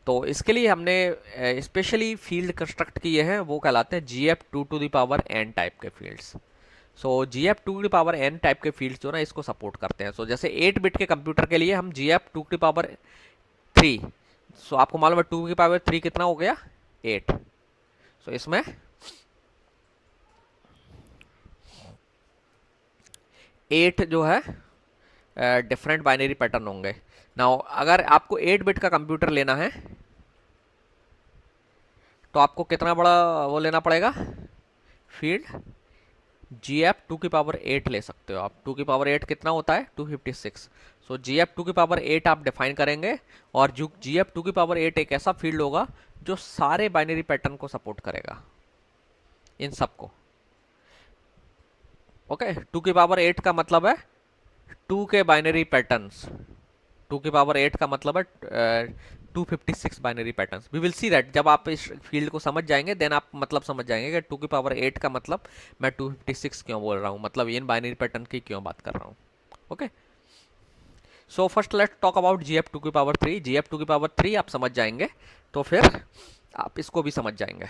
तो इसके लिए हमने स्पेशली फील्ड कंस्ट्रक्ट किए हैं, वो कहलाते हैं GF2 to the power n type के fields. So G F two की पावर एन टाइप के फील्ड्स जो ना इसको सपोर्ट करते हैं. सो जैसे 8 बिट के कंप्यूटर के लिए हम जी एफ टू की पावर 3. सो आपको मालूम है 2 की पावर 3 कितना हो गया 8. सो इसमें 8 जो है डिफरेंट बाइनरी पैटर्न होंगे. नाउ अगर आपको 8 बिट का कंप्यूटर लेना है तो आपको कितना बड़ा वो लेना पड़ेगा फील्ड. जी एफ टू की पावर 8 ले सकते हो आप. 2 की पावर 8 कितना होता है 256. सो जी एफ टू की पावर 8 आप डिफाइन करेंगे और जो जी एफ टू की पावर 8 एक ऐसा फील्ड होगा जो सारे बाइनरी पैटर्न को सपोर्ट करेगा, इन सबको. ओके, 2 की पावर 8 का मतलब है 2 के बाइनरी पैटर्न्स. 2 की पावर 8 का मतलब है 256 binary patterns. We will see that. जब आप इस फील्ड को समझ जाएंगे देन आप मतलब समझ जाएंगे कि 2 की पावर 8 का मतलब मैं 256 क्यों बोल रहा हूँ, मतलब इन बाइनरी पैटर्न की क्यों बात कर रहा हूँ. Okay, so first let's talk about G F two की पावर 3. जी एफ टू की पावर 3 आप समझ जाएंगे तो फिर आप इसको भी समझ जाएंगे.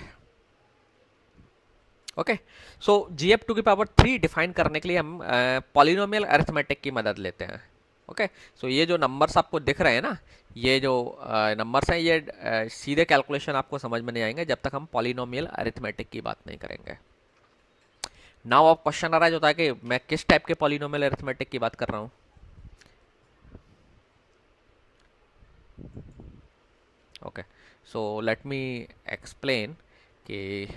ओके, सो जी एफ टू की पावर 3 डिफाइन करने के लिए हम पॉलिनोमियल अरिथमेटिक की मदद लेते हैं. ओके, सो ये जो नंबर्स आपको दिख रहे हैं ना, ये जो नंबर्स हैं ये सीधे कैलकुलेशन आपको समझ में नहीं आएंगे जब तक हम पॉलिनोमियल अरिथमेटिक की बात नहीं करेंगे. नाउ अब क्वेश्चन अराइज होता है कि मैं किस टाइप के पॉलिनोमियल अरिथमेटिक की बात कर रहा हूँ. Okay, so let me explain कि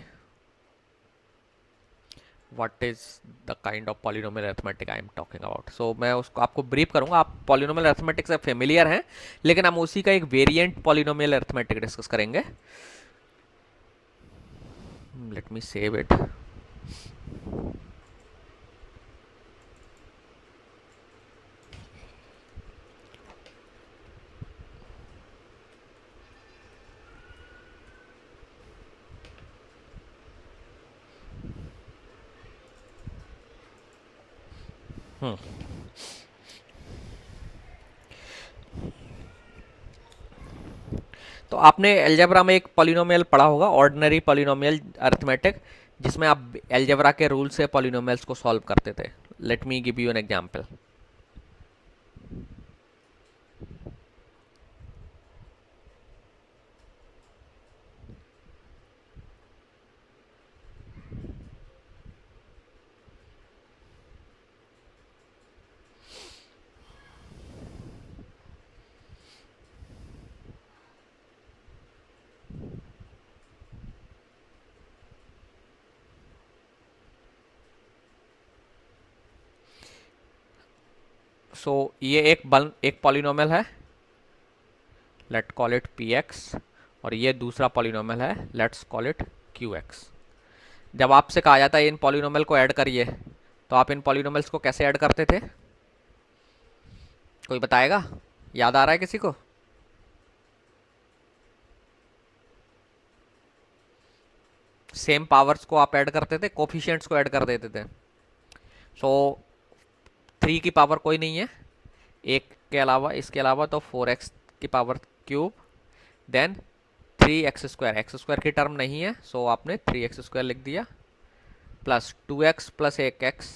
what is the kind of polynomial arithmetic I am talking about. So मैं उसको आपको ब्रीफ करूंगा. आप polynomial arithmetic से फेमिलियर हैं लेकिन हम उसी का एक वेरिएंट polynomial arithmetic डिस्कस करेंगे. Let me save it. तो आपने एल्जेब्रा में एक पॉलिनोमियल पढ़ा होगा, ऑर्डिनरी पॉलिनोमियल अरिथमेटिक, जिसमें आप एल्जेब्रा के रूल से पॉलिनोमियल्स को सॉल्व करते थे. Let me give you an example. So ये एक पॉलिनोमियल है, let call it P X, और ये दूसरा पॉलिनोमियल है, let's call it Q X. जब आपसे कहा जाता है इन पॉलिनोमियल को ऐड करिए तो आप इन पॉलिनोमियल्स को कैसे ऐड करते थे, कोई बताएगा? याद आ रहा है किसी को? सेम पावर्स को आप ऐड करते थे, कोफिशिएंट्स को ऐड कर देते थे. सो 3 की पावर कोई नहीं है, एक के अलावा, इसके अलावा, तो 4x की power cube, then 3x square. X square की टर्म नहीं है सो आपने 3x स्क्वायर लिख दिया, plus 2x plus 1x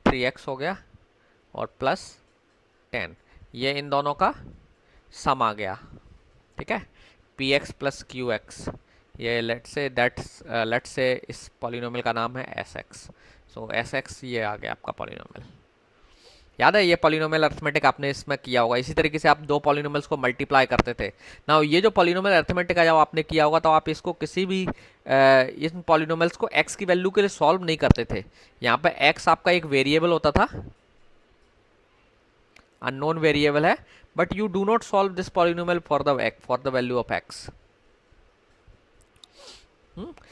3x हो गया, और प्लस 10. ये इन दोनों का सम आ गया. ठीक है, px प्लस qx. ये लेट्स से इस पॉलिनोमियल का नाम है sx. सो sx ये आ गया आपका पॉलिनोमियल. याद है ये पॉलिनोमियल अरिथमेटिक आपने इसमें किया होगा. इसी तरीके से आप दो पॉलिनोमियल्स को मल्टीप्लाई करते थे. ना ये जो पॉलिनोमियल अरिथमेटिक है जब आपने किया होगा तो आप इसको किसी भी इन पॉलिनोमियल्स को x की वैल्यू के लिए सॉल्व नहीं करते थे. यहाँ पे x आपका एक वेरिएबल होता था, अननोन वेरिएबल है, but you do not solve this polynomial for the value of x.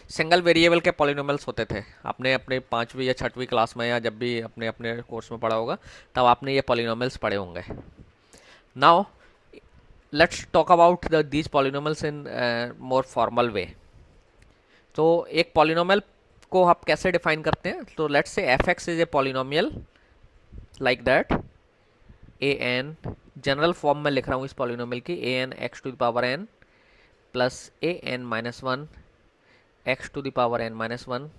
Single variable के पॉलिनोमियल्स होते थे. आपने अपने 5वीं या 6वीं क्लास में या जब भी अपने अपने कोर्स में पढ़ा होगा तब आपने ये पॉलिनोमियल्स पढ़े होंगे. Now let's talk about these polynomials in more formal way. तो एक पॉलिनोमियल को आप कैसे डिफाइन करते हैं? तो let's say F X is a polynomial like that A N, general form में लिख रहा हूँ इस पॉलिनोमियल की, A N X to the power N plus A N minus one X to the power N minus one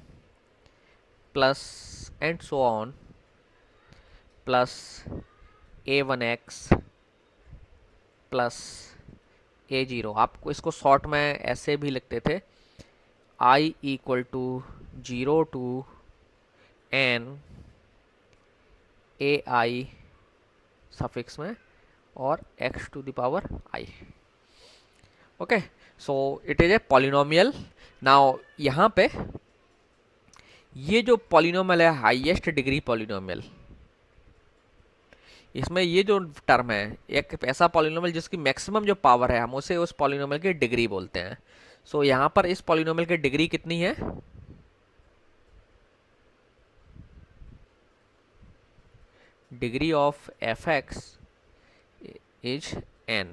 plus and so on plus a1x plus a0। आपको इसको short में ऐसे भी लिखते थे, i equal to 0 to n ai suffix में और x to the power i। Okay, so it is a polynomial. Now यहाँ पे ये जो पॉलिनोमियल है हाईएस्ट डिग्री पॉलिनोमियल, इसमें ये जो टर्म है एक ऐसा पॉलिनोमियल जिसकी मैक्सिमम जो पावर है हम उसे उस पॉलिनोमियल की डिग्री बोलते हैं। सो यहाँ पर इस पॉलिनोमियल की डिग्री कितनी है? Degree of F X is n।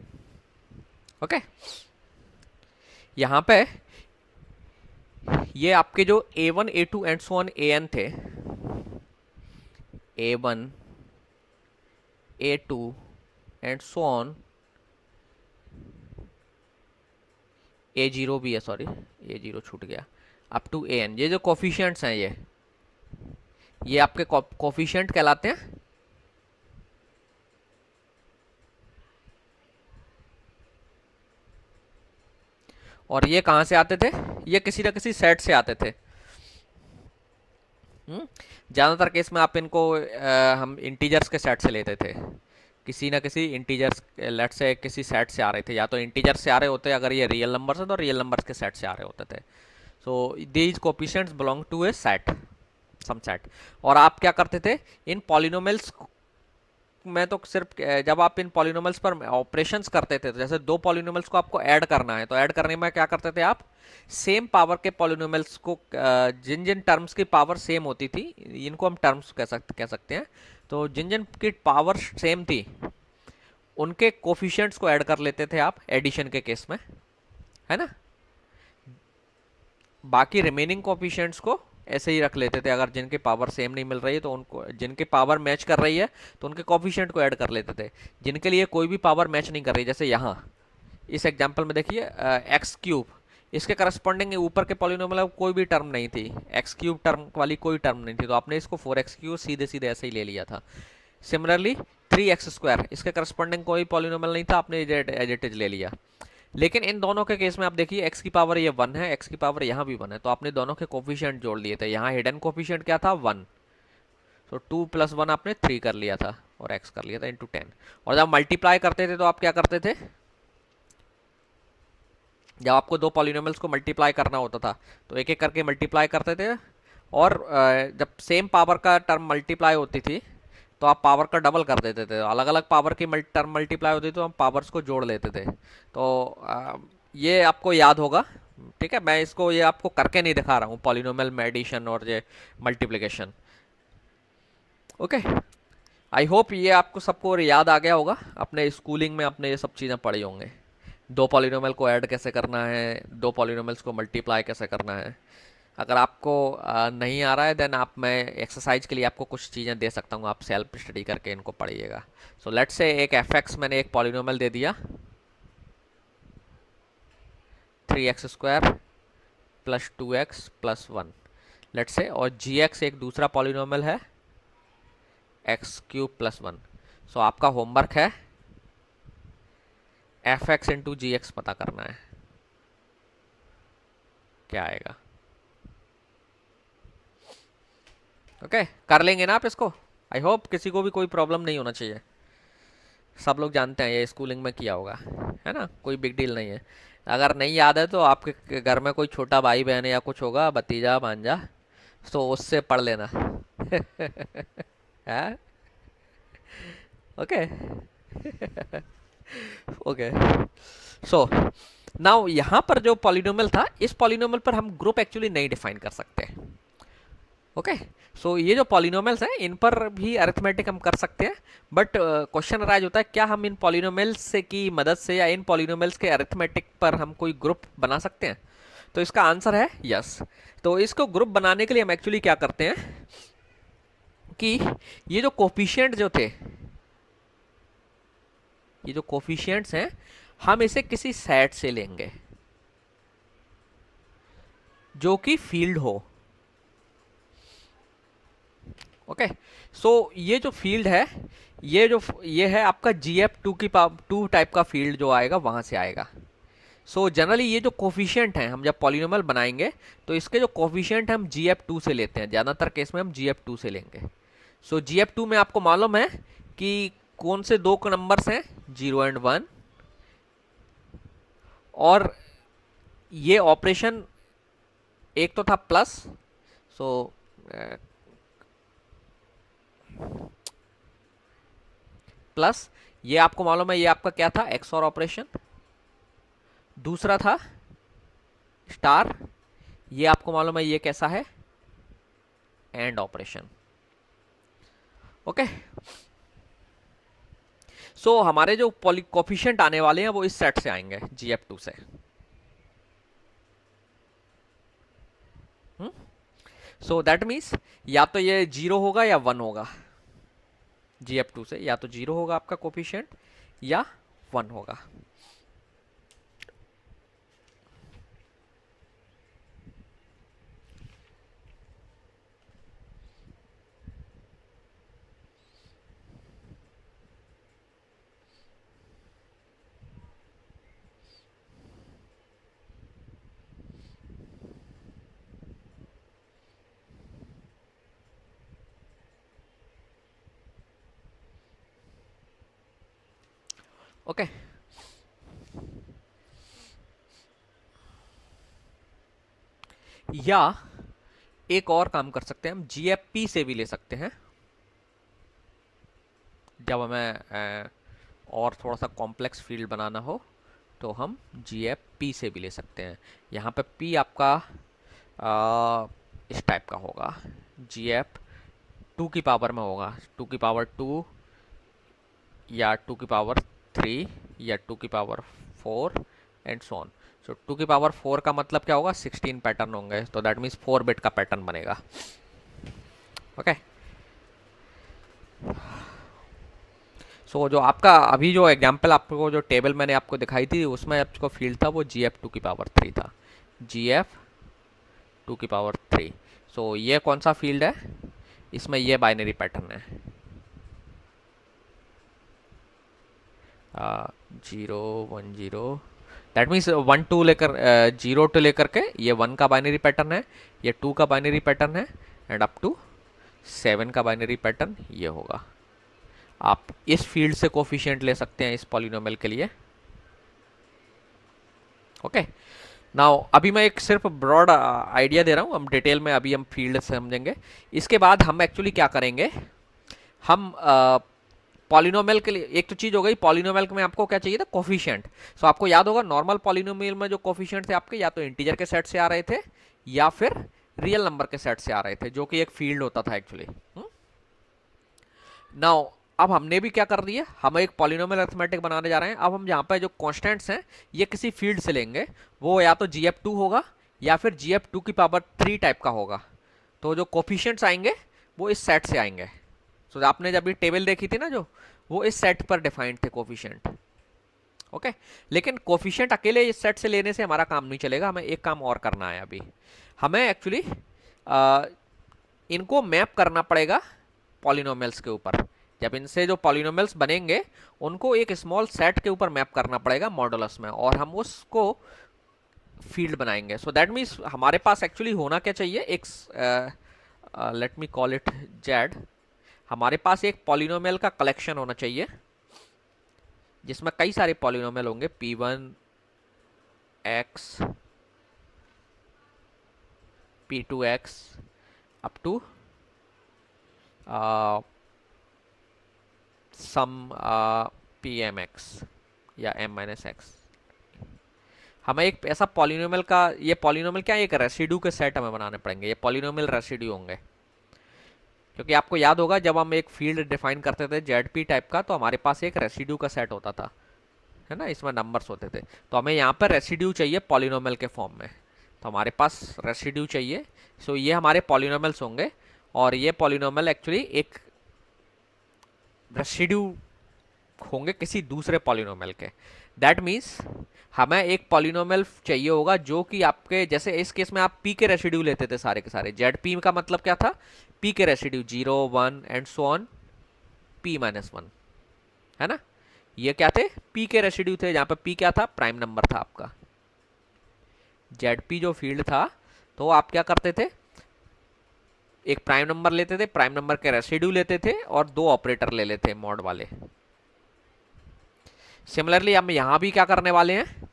Okay, यहाँ पे ये आपके जो a1 a2 and so on an थे, a1 a2 and so on a0 भी है, सॉरी a0 छूट गया, अप टू an, ये जो कोफिशिएंट्स हैं ये आपके कोफिशिएंट कहलाते हैं। और ये कहाँ से आते थे? ये किसी न किसी सेट से आते थे। ज़्यादातर केस में आप इनको हम इंटीजर्स के सेट से लेते थे, किसी ना किसी इंटीजर्स लेट से किसी सेट से आ रहे थे, या तो इंटीजर्स से आ रहे होते, अगर ये रियल नंबर्स है तो रियल नंबर्स के सेट से आ रहे होते थे। So these coefficients belong to a set, some set. और आप क्या करते थे इन पॉलिनोमियल्स में? तो सिर्फ जब आप इन पॉलिनोमियल्स पर ऑपरेशंस करते थे, तो जैसे दो पॉलिनोमियल्स को आपको ऐड करना है, तो ऐड करने में क्या करते थे आप? सेम पावर के पॉलिनोमियल्स को, जिन जिन टर्म्स की पावर सेम होती थी, इनको हम टर्म्स कह सकते हैं, तो जिन जिन की पावर सेम थी उनके कोफिशिएंट्स को ऐड कर लेते थे आप एडिशन के केस में, है ना। बाकी रिमेनिंग कोफिशिएंट्स को ऐसे ही रख लेते थे, अगर जिनके पावर सेम नहीं मिल रही है तो उनको, जिनके पावर मैच कर रही है तो उनके कोफिशिएंट को ऐड कर लेते थे। जिनके लिए कोई भी पावर मैच नहीं कर रही, जैसे यहाँ इस एग्जांपल में देखिए एक्स क्यूब, इसके करस्पॉन्डिंग ऊपर के पॉलिनोमियल में कोई भी टर्म नहीं थी, एक्स क्यूब टर्म वाली कोई टर्म नहीं थी, तो आपने इसको 4x क्यूब सीधे सीधे ऐसे ही ले लिया था। सिमिलरली 3x स्क्वायर, इसके करस्पॉन्डिंग कोई पॉलिनोमियल नहीं था, आपने एज इट इज ले लिया। लेकिन इन दोनों के केस में आप देखिए x की पावर ये 1 है, x की पावर यहाँ भी 1 है, तो आपने दोनों के कोफिशिएंट जोड़ लिए थे। यहाँ हिडन कोफिशिएंट क्या था? 1। तो 2 + 1 आपने 3 कर लिया था और x कर लिया था इंटू 10। और जब मल्टीप्लाई करते थे तो आप क्या करते थे? जब आपको दो पॉलिनोमियल्स को मल्टीप्लाई करना होता था तो एक एक करके मल्टीप्लाई करते थे, और जब सेम पावर का टर्म मल्टीप्लाई होती थी तो आप पावर का डबल कर देते थे। अलग अलग पावर की टर्म मल्टीप्लाई होती थी तो हम पावर्स को जोड़ लेते थे। तो ये आपको याद होगा, ठीक है। मैं इसको ये आपको करके नहीं दिखा रहा हूँ, पॉलिनोमियल में एडिशन और ये मल्टीप्लिकेशन। ओके, आई होप ये आपको सबको याद आ गया होगा, अपने स्कूलिंग में आपने ये सब चीज़ें पढ़ी होंगे। दो पॉलिनोमियल को ऐड कैसे करना है, दो पॉलिनोमियल्स को मल्टीप्लाई कैसे करना है। अगर आपको नहीं आ रहा है देन आप, मैं एक्सरसाइज के लिए आपको कुछ चीज़ें दे सकता हूँ, आप सेल्फ स्टडी करके इनको पढ़िएगा। सो लेट्स से एक एफ मैंने एक पॉलिनोमियल दे दिया 3x square plus 2x plus 1, let's say, और gx एक दूसरा पॉलिनोमियल है x क्यूब प्लस 1। सो आपका होमवर्क है एफ एक्स इंटू जी एक्स पता करना है, क्या आएगा। ओके, कर लेंगे ना आप इसको? आई होप किसी को भी कोई प्रॉब्लम नहीं होना चाहिए। सब लोग जानते हैं, ये स्कूलिंग में किया होगा, है ना, कोई बिग डील नहीं है। अगर नहीं याद है तो आपके घर में कोई छोटा भाई बहन या कुछ होगा, भतीजा भांजा, तो उससे पढ़ लेना। है? ओके ओके, सो नाउ यहाँ पर जो पॉलिनोमियल था, इस पॉलिनोमियल पर हम ग्रुप एक्चुअली नहीं डिफाइन कर सकते। ओके, सो ये जो पॉलिनोमियल्स हैं इन पर भी अरिथमेटिक हम कर सकते हैं, बट क्वेश्चन अराइज होता है क्या हम इन पॉलिनोमियल्स से की मदद से या इन पॉलिनोमियल्स के अरिथमेटिक पर हम कोई ग्रुप बना सकते हैं? तो इसका आंसर है यस। तो इसको ग्रुप बनाने के लिए हम एक्चुअली क्या करते हैं कि ये जो कोफिशिएंट जो थे, ये जो कोफिशिएंट्स हैं, हम इसे किसी सेट से लेंगे जो कि फील्ड हो। ओके, सो ये जो फील्ड है, ये है आपका GF2 की पावर 2 टाइप का फील्ड जो आएगा वहां से आएगा। सो जनरली ये जो कोफिशिएंट हैं, हम जब पॉलिनोमियल बनाएंगे तो इसके जो कोफिशिएंट हम GF2 से लेते हैं, ज़्यादातर केस में हम GF2 से लेंगे। सो GF2 में आपको मालूम है कि कौन से दो नंबर्स हैं, 0 और 1, और ये ऑपरेशन एक तो था प्लस, सो प्लस, ये आपको मालूम है ये आपका क्या था, XOR ऑपरेशन। दूसरा था स्टार, ये आपको मालूम है ये कैसा है, एंड ऑपरेशन। ओके, सो हमारे जो कोफिशिएंट आने वाले हैं वो इस सेट से आएंगे, GF2 से। सो दैट मीन्स या तो ये 0 होगा या 1 होगा, GF2 से या तो 0 होगा आपका कोफिशिएंट या 1 होगा। ओके, या एक और काम कर सकते हैं हम, GFP से भी ले सकते हैं। जब हमें और थोड़ा सा कॉम्प्लेक्स फील्ड बनाना हो तो हम GFP से भी ले सकते हैं। यहाँ पे P आपका इस टाइप का होगा, GF2 की पावर में होगा, 2 की पावर 2 या 2 की पावर 3 या 2 की पावर 4 एंड सो ऑन। सो 2 की पावर 4 का मतलब क्या होगा, 16 पैटर्न होंगे, तो दैट मीन्स 4 बिट का पैटर्न बनेगा। ओके, सो जो आपका अभी जो एग्जांपल आपको जो टेबल मैंने आपको दिखाई थी उसमें आपको फील्ड था वो GF2 की पावर 3 था, GF2 की पावर 3। सो ये कौन सा फील्ड है, इसमें ये बाइनरी पैटर्न है, 0 1 0, दैट मीन्स 1 2 लेकर 0 टू लेकर के ये 1 का बाइनरी पैटर्न है, ये 2 का बाइनरी पैटर्न है, एंड अप टू 7 का बाइनरी पैटर्न ये होगा। आप इस फील्ड से कोफिशिएंट ले सकते हैं इस पॉलिनोमियल के लिए। ओके, नाउ अभी मैं एक सिर्फ ब्रॉड आइडिया दे रहा हूँ, हम डिटेल में अभी हम फील्ड समझेंगे। इसके बाद हम एक्चुअली क्या करेंगे, हम पॉलिनोमियल के लिए एक तो चीज़ हो गई, पॉलिनोमियल में आपको क्या चाहिए था, कोफिशिएंट। सो आपको याद होगा नॉर्मल पॉलिनोमियल में जो कोफिशिएंट थे आपके या तो इंटीजर के सेट से आ रहे थे या फिर रियल नंबर के सेट से आ रहे थे, जो कि एक फील्ड होता था एक्चुअली। नाउ अब हमने भी क्या कर दिया, हम एक पॉलिनोमियल अरिथमेटिक बनाने जा रहे हैं। अब हम यहाँ पे जो कॉन्स्टेंट्स हैं ये किसी फील्ड से लेंगे, वो या तो GF2 होगा या फिर GF2 की पावर 3 टाइप का होगा। तो जो कोफिशिएंट्स आएंगे वो इस सेट से आएंगे। सो आपने जब ये टेबल देखी थी ना जो, वो इस सेट पर डिफाइंड थे कोफिशिएंट। ओके, लेकिन कोफिशिएंट अकेले इस सेट से लेने से हमारा काम नहीं चलेगा, हमें एक काम और करना है। अभी हमें एक्चुअली इनको मैप करना पड़ेगा पॉलिनोमियल्स के ऊपर। जब इनसे जो पॉलिनोमियल्स बनेंगे उनको एक स्मॉल सेट के ऊपर मैप करना पड़ेगा मॉडुलस में, और हम उसको फील्ड बनाएंगे। सो दैट मीन्स हमारे पास एक्चुअली होना क्या चाहिए, एक let me call it Z, हमारे पास एक पॉलिनोमियल का कलेक्शन होना चाहिए जिसमें कई सारे पॉलिनोमियल होंगे, P1 x P2 x up to some PMX या M-X। हमें एक ऐसा पॉलिनोमियल का, ये पॉलिनोमियल क्या है, एक रेसिड्यू के सेट हमें बनाने पड़ेंगे, ये पॉलिनोमियल रेसिड्यू होंगे। क्योंकि आपको याद होगा जब हम एक फील्ड डिफाइन करते थे ZP टाइप का, तो हमारे पास एक रेसिड्यू का सेट होता था, है ना, इसमें नंबर्स होते थे। तो हमें यहाँ पर रेसिड्यू चाहिए पॉलिनोमियल के फॉर्म में, तो हमारे पास रेसिड्यू चाहिए। सो ये हमारे पॉलिनोमियल्स होंगे, और ये पॉलिनोमियल एक्चुअली एक रेसिड्यू होंगे किसी दूसरे पॉलिनोमियल के। दैट मीन्स हमें एक पॉलिनोमियल चाहिए होगा जो कि आपके, जैसे इस केस में आप पी के रेसिड्यू लेते थे सारे के सारे, जेड पी का मतलब क्या था, पी के residue 0 1 and so on p-1, है ना। ये क्या थे, पी के रेसिड्यू थे, जहां पर पी क्या था, प्राइम नंबर था आपका। जेड पी जो फील्ड था, तो आप क्या करते थे, एक प्राइम नंबर लेते थे, प्राइम नंबर के रेसिड्यू लेते थे और दो ऑपरेटर ले लेते मॉड वाले। सिमिलरली हम यहां भी क्या करने वाले हैं,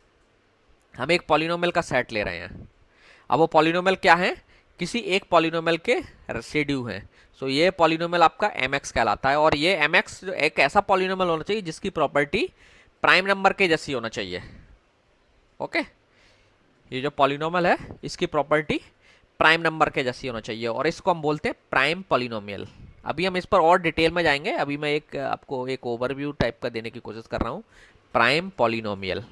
हम एक पॉलिनोमियल का सेट ले रहे हैं। अब वो पॉलिनोमियल क्या है, किसी एक पॉलिनोमियल के रेसिड्यू हैं। सो ये पॉलिनोमियल आपका mx कहलाता है, और ये mx एक ऐसा पॉलिनोमियल होना चाहिए जिसकी प्रॉपर्टी प्राइम नंबर के जैसी होना चाहिए। ओके, ये जो पॉलिनोमियल है इसकी प्रॉपर्टी प्राइम नंबर के जैसी होना चाहिए, और इसको हम बोलते हैं प्राइम पॉलिनोमियल। अभी हम इस पर और डिटेल में जाएंगे, अभी मैं एक आपको एक ओवरव्यू टाइप का देने की कोशिश कर रहा हूं। प्राइम पॉलिनोमियल,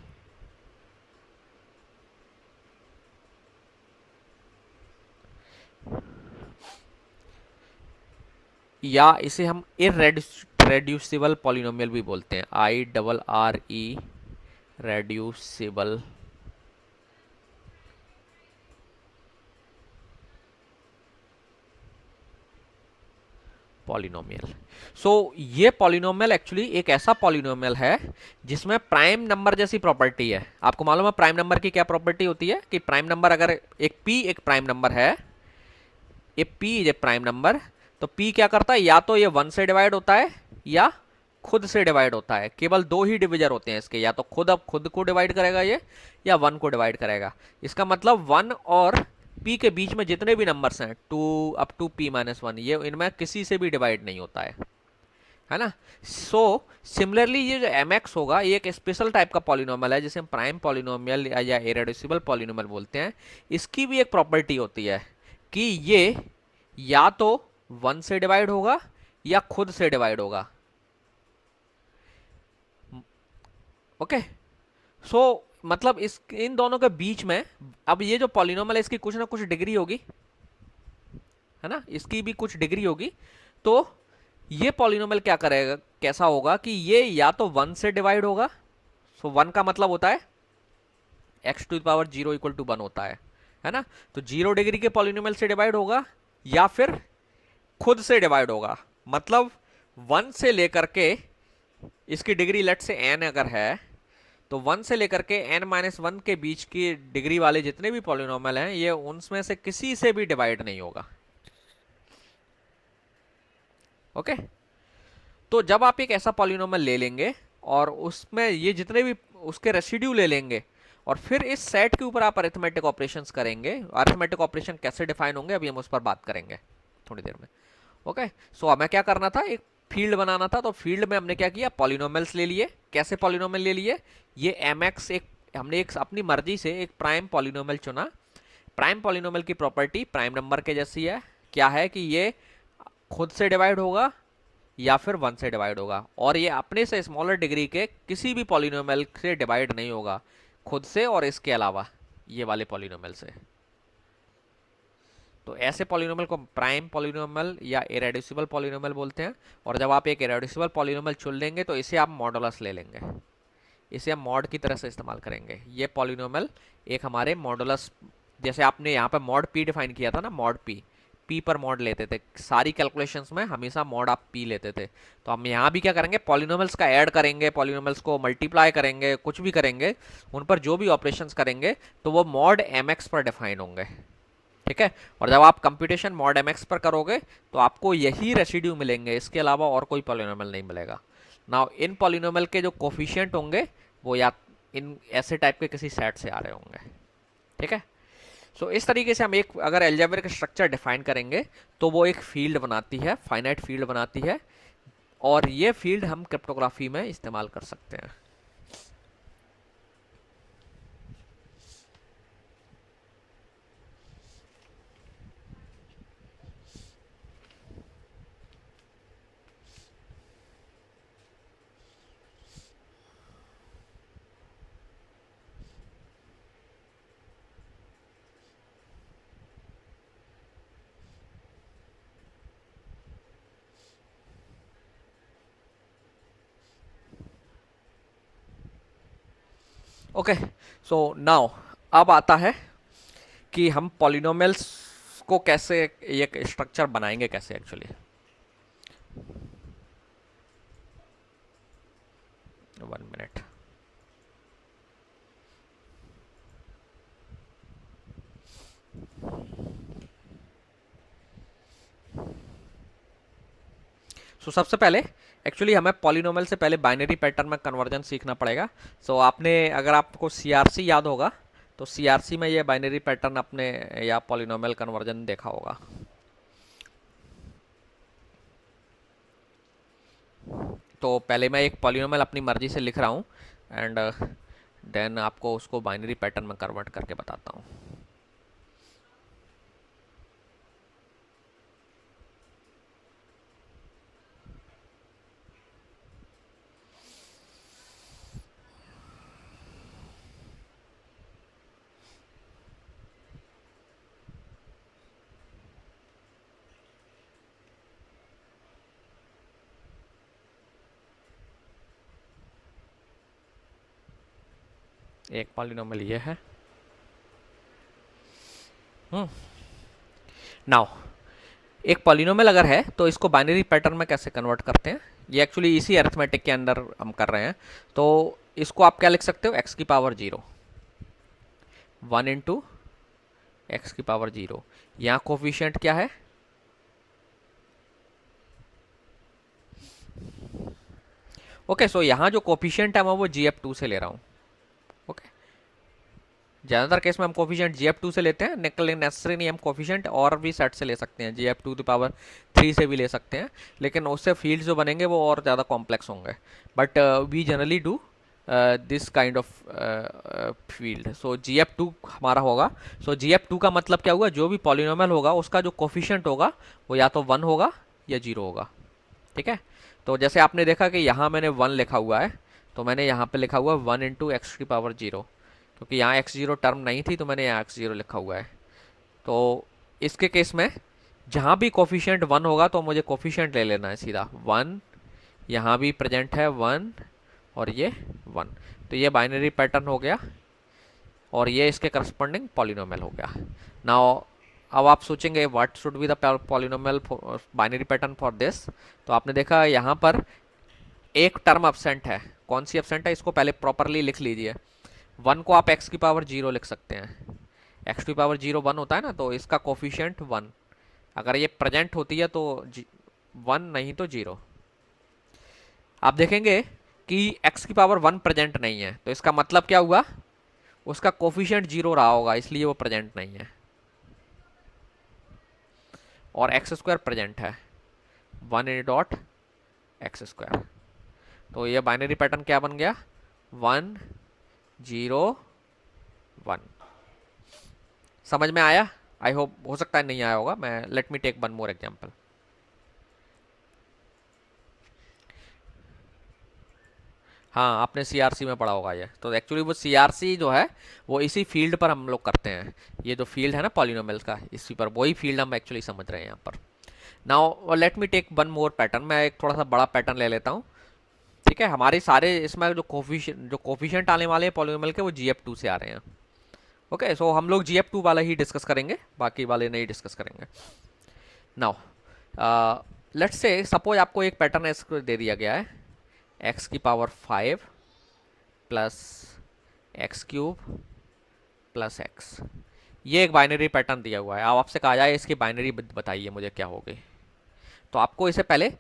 या इसे हम इरेड्यूसिबल पॉलिनोमियल भी बोलते हैं, IRRE रेड्यूसिबल पॉलिनोमियल। सो ये पॉलिनोमियल एक्चुअली एक ऐसा पॉलिनोमियल है जिसमें प्राइम नंबर जैसी प्रॉपर्टी है। आपको मालूम है प्राइम नंबर की क्या प्रॉपर्टी होती है, कि प्राइम नंबर अगर एक p एक प्राइम नंबर है, ए p is a prime number, तो p क्या करता है, या तो ये 1 से डिवाइड होता है या खुद से डिवाइड होता है। केवल दो ही डिविजर होते हैं इसके, या तो खुद को डिवाइड करेगा ये, या 1 को डिवाइड करेगा। इसका मतलब 1 और p के बीच में जितने भी नंबर्स हैं 2 अप टू p-1, ये इनमें किसी से भी डिवाइड नहीं होता है ना। सो सिमिलरली ये जो mx होगा, ये एक स्पेशल टाइप का पॉलिनोमियल है जिसे हम प्राइम पॉलिनोमियल या इरेड्यूसिबल पॉलिनोमियल बोलते हैं। इसकी भी एक प्रॉपर्टी होती है कि ये या तो 1 से डिवाइड होगा या खुद से डिवाइड होगा। ओके, सो मतलब इस इन दोनों के बीच में, अब ये जो पॉलिनोमियल है इसकी कुछ ना कुछ डिग्री होगी, है ना, इसकी भी कुछ डिग्री होगी। तो ये पॉलिनोमियल क्या करेगा, कैसा होगा कि ये या तो 1 से डिवाइड होगा, सो 1 का मतलब होता है x⁻0 इक्वल टू 1 होता है ना। तो 0 डिग्री के पॉलिनोमियल से डिवाइड होगा, या फिर खुद से डिवाइड होगा। मतलब 1 से लेकर के, इसकी डिग्री लेट से n अगर है, तो 1 से लेकर के n-1 के बीच की डिग्री वाले जितने भी पॉलिनोमियल हैं, ये उनमें से किसी से भी डिवाइड नहीं होगा। ओके, तो जब आप एक ऐसा पॉलिनोमियल ले लेंगे और उसमें ये जितने भी उसके रेसिड्यू ले लेंगे, और फिर इस सेट के ऊपर आप अरिथमेटिक ऑपरेशंस करेंगे। अरिथमेटिक ऑपरेशन कैसे डिफाइन होंगे अभी हम उस पर बात करेंगे थोड़ी देर में। ओके, सो हमें क्या करना था, एक फील्ड बनाना था। तो फील्ड में हमने क्या किया, पॉलिनोमियल्स ले लिए। कैसे पॉलिनोमियल ले लिए, ये mx एक हमने एक अपनी मर्जी से एक प्राइम पॉलिनोमियल चुना। प्राइम पॉलिनोमियल की प्रॉपर्टी प्राइम नंबर के जैसी है, क्या है कि ये खुद से डिवाइड होगा या फिर 1 से डिवाइड होगा, और ये अपने से स्मॉलर डिग्री के किसी भी पॉलिनोमियल से डिवाइड नहीं होगा, खुद से और इसके अलावा ये वाले पॉलिनोमियल से। तो ऐसे पॉलिनोमियल को प्राइम पॉलिनोमियल या इरेड्यूसिबल पॉलिनोमियल बोलते हैं। और जब आप एक इरेड्यूसिबल पॉलिनोमियल चुन लेंगे तो इसे आप मॉडुलस ले लेंगे, इसे हम मॉड की तरह से इस्तेमाल करेंगे। ये पॉलिनोमियल एक हमारे मॉडुलस, जैसे आपने यहाँ पे मॉड पी डिफाइन किया था ना, मॉड पी, पी पर मॉड लेते थे सारी कैलकुलेशंस में, हमेशा मॉड आप पी लेते थे। तो हम यहाँ भी क्या करेंगे, पॉलिनोमियल्स का ऐड करेंगे, पॉलिनोमियल्स को मल्टीप्लाई करेंगे, कुछ भी करेंगे, उन पर जो भी ऑपरेशंस करेंगे तो वो मॉड mx पर डिफाइन होंगे। ठीक है, और जब आप कंप्यूटेशन मॉड mx पर करोगे तो आपको यही रेसिड्यू मिलेंगे, इसके अलावा और कोई पॉलिनोमियल नहीं मिलेगा। नाउ इन पॉलिनोमियल के जो कोफिशिएंट होंगे वो या इन ऐसे टाइप के किसी सेट से आ रहे होंगे। ठीक है, सो इस तरीके से हम एक अगर अलजेब्रिक स्ट्रक्चर डिफाइन करेंगे तो वो एक फील्ड बनाती है, फाइनाइट फील्ड बनाती है, और ये फील्ड हम क्रिप्टोग्राफी में इस्तेमाल कर सकते हैं। ओके, सो नाउ अब आता है कि हम पॉलिनोमियल्स को कैसे एक स्ट्रक्चर बनाएंगे कैसे एक्चुअली। 1 मिनट। सो सबसे पहले एक्चुअली हमें पॉलिनोमियल से पहले बाइनरी पैटर्न में कन्वर्जन सीखना पड़ेगा। सो आपने, अगर आपको सीआरसी याद होगा तो सीआरसी में ये बाइनरी पैटर्न अपने या पॉलिनोमियल कन्वर्जन देखा होगा। तो पहले मैं एक पॉलिनोमियल अपनी मर्जी से लिख रहा हूँ एंड देन आपको उसको बाइनरी पैटर्न में कन्वर्ट करके बताता हूँ। एक पॉलिनोमियल ये है। नाउ एक पॉलिनोमियल अगर है तो इसको बाइनरी पैटर्न में कैसे कन्वर्ट करते हैं, ये एक्चुअली इसी अरिथमेटिक के अंदर हम कर रहे हैं। तो इसको आप क्या लिख सकते हो, एक्स की पावर 0, 1 इंटू एक्स की पावर 0। यहाँ कोफिशिएंट क्या है, ओके। सो यहाँ जो कोफिशिएंट है मैं वो GF2 से ले रहा हूँ। ओके, ज़्यादातर केस में हम कोफिशिएंट GF2 से लेते हैं, नेसेसरी नहीं हम कोफिशिएंट और भी सेट से ले सकते हैं, GF2 की पावर 3 से भी ले सकते हैं, लेकिन उससे फील्ड जो बनेंगे वो और ज़्यादा कॉम्प्लेक्स होंगे। But we generally do this kind of field. So GF2 हमारा होगा। सो GF2 का मतलब क्या हुआ, जो भी पॉलिनोमियल होगा उसका जो कोफिशिएंट होगा वो या तो 1 होगा या 0 होगा। ठीक है, तो जैसे आपने देखा कि यहाँ मैंने 1 लिखा हुआ है, तो मैंने यहाँ पे लिखा हुआ है 1 इंटू एक्स की पावर 0, क्योंकि यहाँ x0 टर्म नहीं थी तो मैंने यहाँ x0 लिखा हुआ है। तो इसके केस में जहाँ भी कोफिशिएंट 1 होगा तो मुझे कोफिशिएंट ले लेना है सीधा 1, यहाँ भी प्रेजेंट है 1 और ये 1। तो ये बाइनरी पैटर्न हो गया और ये इसके करस्पॉन्डिंग पॉलिनोमियल हो गया। नाउ अब आप सोचेंगे what should be the polynomial binary pattern for this. तो आपने देखा यहाँ पर एक टर्म एब्सेंट है, कौन सी एब्सेंट है, इसको पहले प्रॉपरली लिख लीजिए। 1 को आप x की पावर 0 लिख सकते हैं, x की पावर 0 1 होता है ना, तो इसका कोफिशिएंट 1। अगर ये प्रेजेंट होती है तो 1, नहीं तो 0। आप देखेंगे कि x की पावर 1 प्रेजेंट नहीं है, तो इसका मतलब क्या हुआ, उसका कोफिशिएंट 0 रहा होगा, इसलिए वो प्रेजेंट नहीं है। और एक्स स्क्वायर प्रेजेंट है, 1 डॉट एक्स स्क्वायर। तो ये बाइनरी पैटर्न क्या बन गया, 1 0 1। समझ में आया? आई होप, हो सकता है नहीं आया होगा, मैं let me take one more example. हाँ, आपने सीआरसी में पढ़ा होगा ये। तो एक्चुअली वो सीआरसी जो है वो इसी फील्ड पर हम लोग करते हैं, ये जो फील्ड है ना पॉलिनोमियल्स का, इसी पर वही फील्ड हम एक्चुअली समझ रहे हैं यहाँ पर। Now let me take one more pattern, मैं एक थोड़ा सा बड़ा पैटर्न ले लेता हूँ। ठीक है, हमारे सारे इसमें जो कोफिशिएंट आने वाले हैं पॉलिनोमियल के वो GF2 से आ रहे हैं। ओके, सो हम लोग GF2 वाला ही डिस्कस करेंगे, बाकी वाले नहीं डिस्कस करेंगे। नाउ लेट्स से सपोज आपको एक पैटर्न इसको दे दिया गया है, x की power 5 plus x cube plus x. ये एक बाइनरी पैटर्न दिया हुआ है। अब आपसे कहा जाए इसकी बाइनरी बताइए मुझे क्या होगी, तो आपको इसे पहले,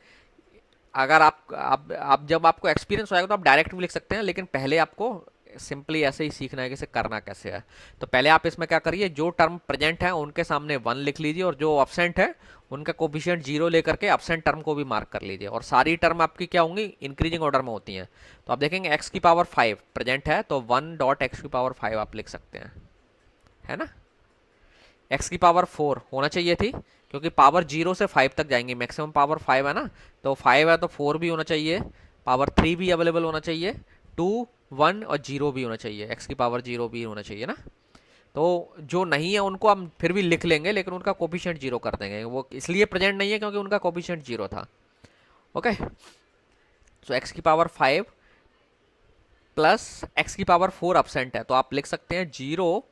अगर आप जब आपको एक्सपीरियंस हो जाएगा तो आप डायरेक्ट भी लिख सकते हैं, लेकिन पहले आपको सिंपली ऐसे ही सीखना है कि इसे करना कैसे है। तो पहले आप इसमें क्या करिए, जो टर्म प्रेजेंट है उनके सामने 1 लिख लीजिए और जो एब्सेंट है उनका कोफिशिएंट 0 लेकर के एब्सेंट टर्म को भी मार्क कर लीजिए। और सारी टर्म आपकी क्या होंगी, इंक्रीजिंग ऑर्डर में होती हैं। तो आप देखेंगे x की पावर 5 प्रेजेंट है तो 1 डॉट एक्स की पावर 5 आप लिख सकते हैं, है ना। x की पावर 4 होना चाहिए थी, क्योंकि पावर 0 से 5 तक जाएंगे, मैक्सिमम पावर 5 है ना, तो 5 है तो 4 भी होना चाहिए, पावर 3 भी अवेलेबल होना चाहिए, 2 1 और 0 भी होना चाहिए, x की पावर 0 भी होना चाहिए ना। तो जो नहीं है उनको हम फिर भी लिख लेंगे, लेकिन उनका कोफिशिएंट 0 कर देंगे, वो इसलिए प्रेजेंट नहीं है क्योंकि उनका कोफिशिएंट 0 था। ओके, सो x की पावर 5 प्लस एक्स की पावर 4 अपसेंट है, तो आप लिख सकते हैं 0.x⁴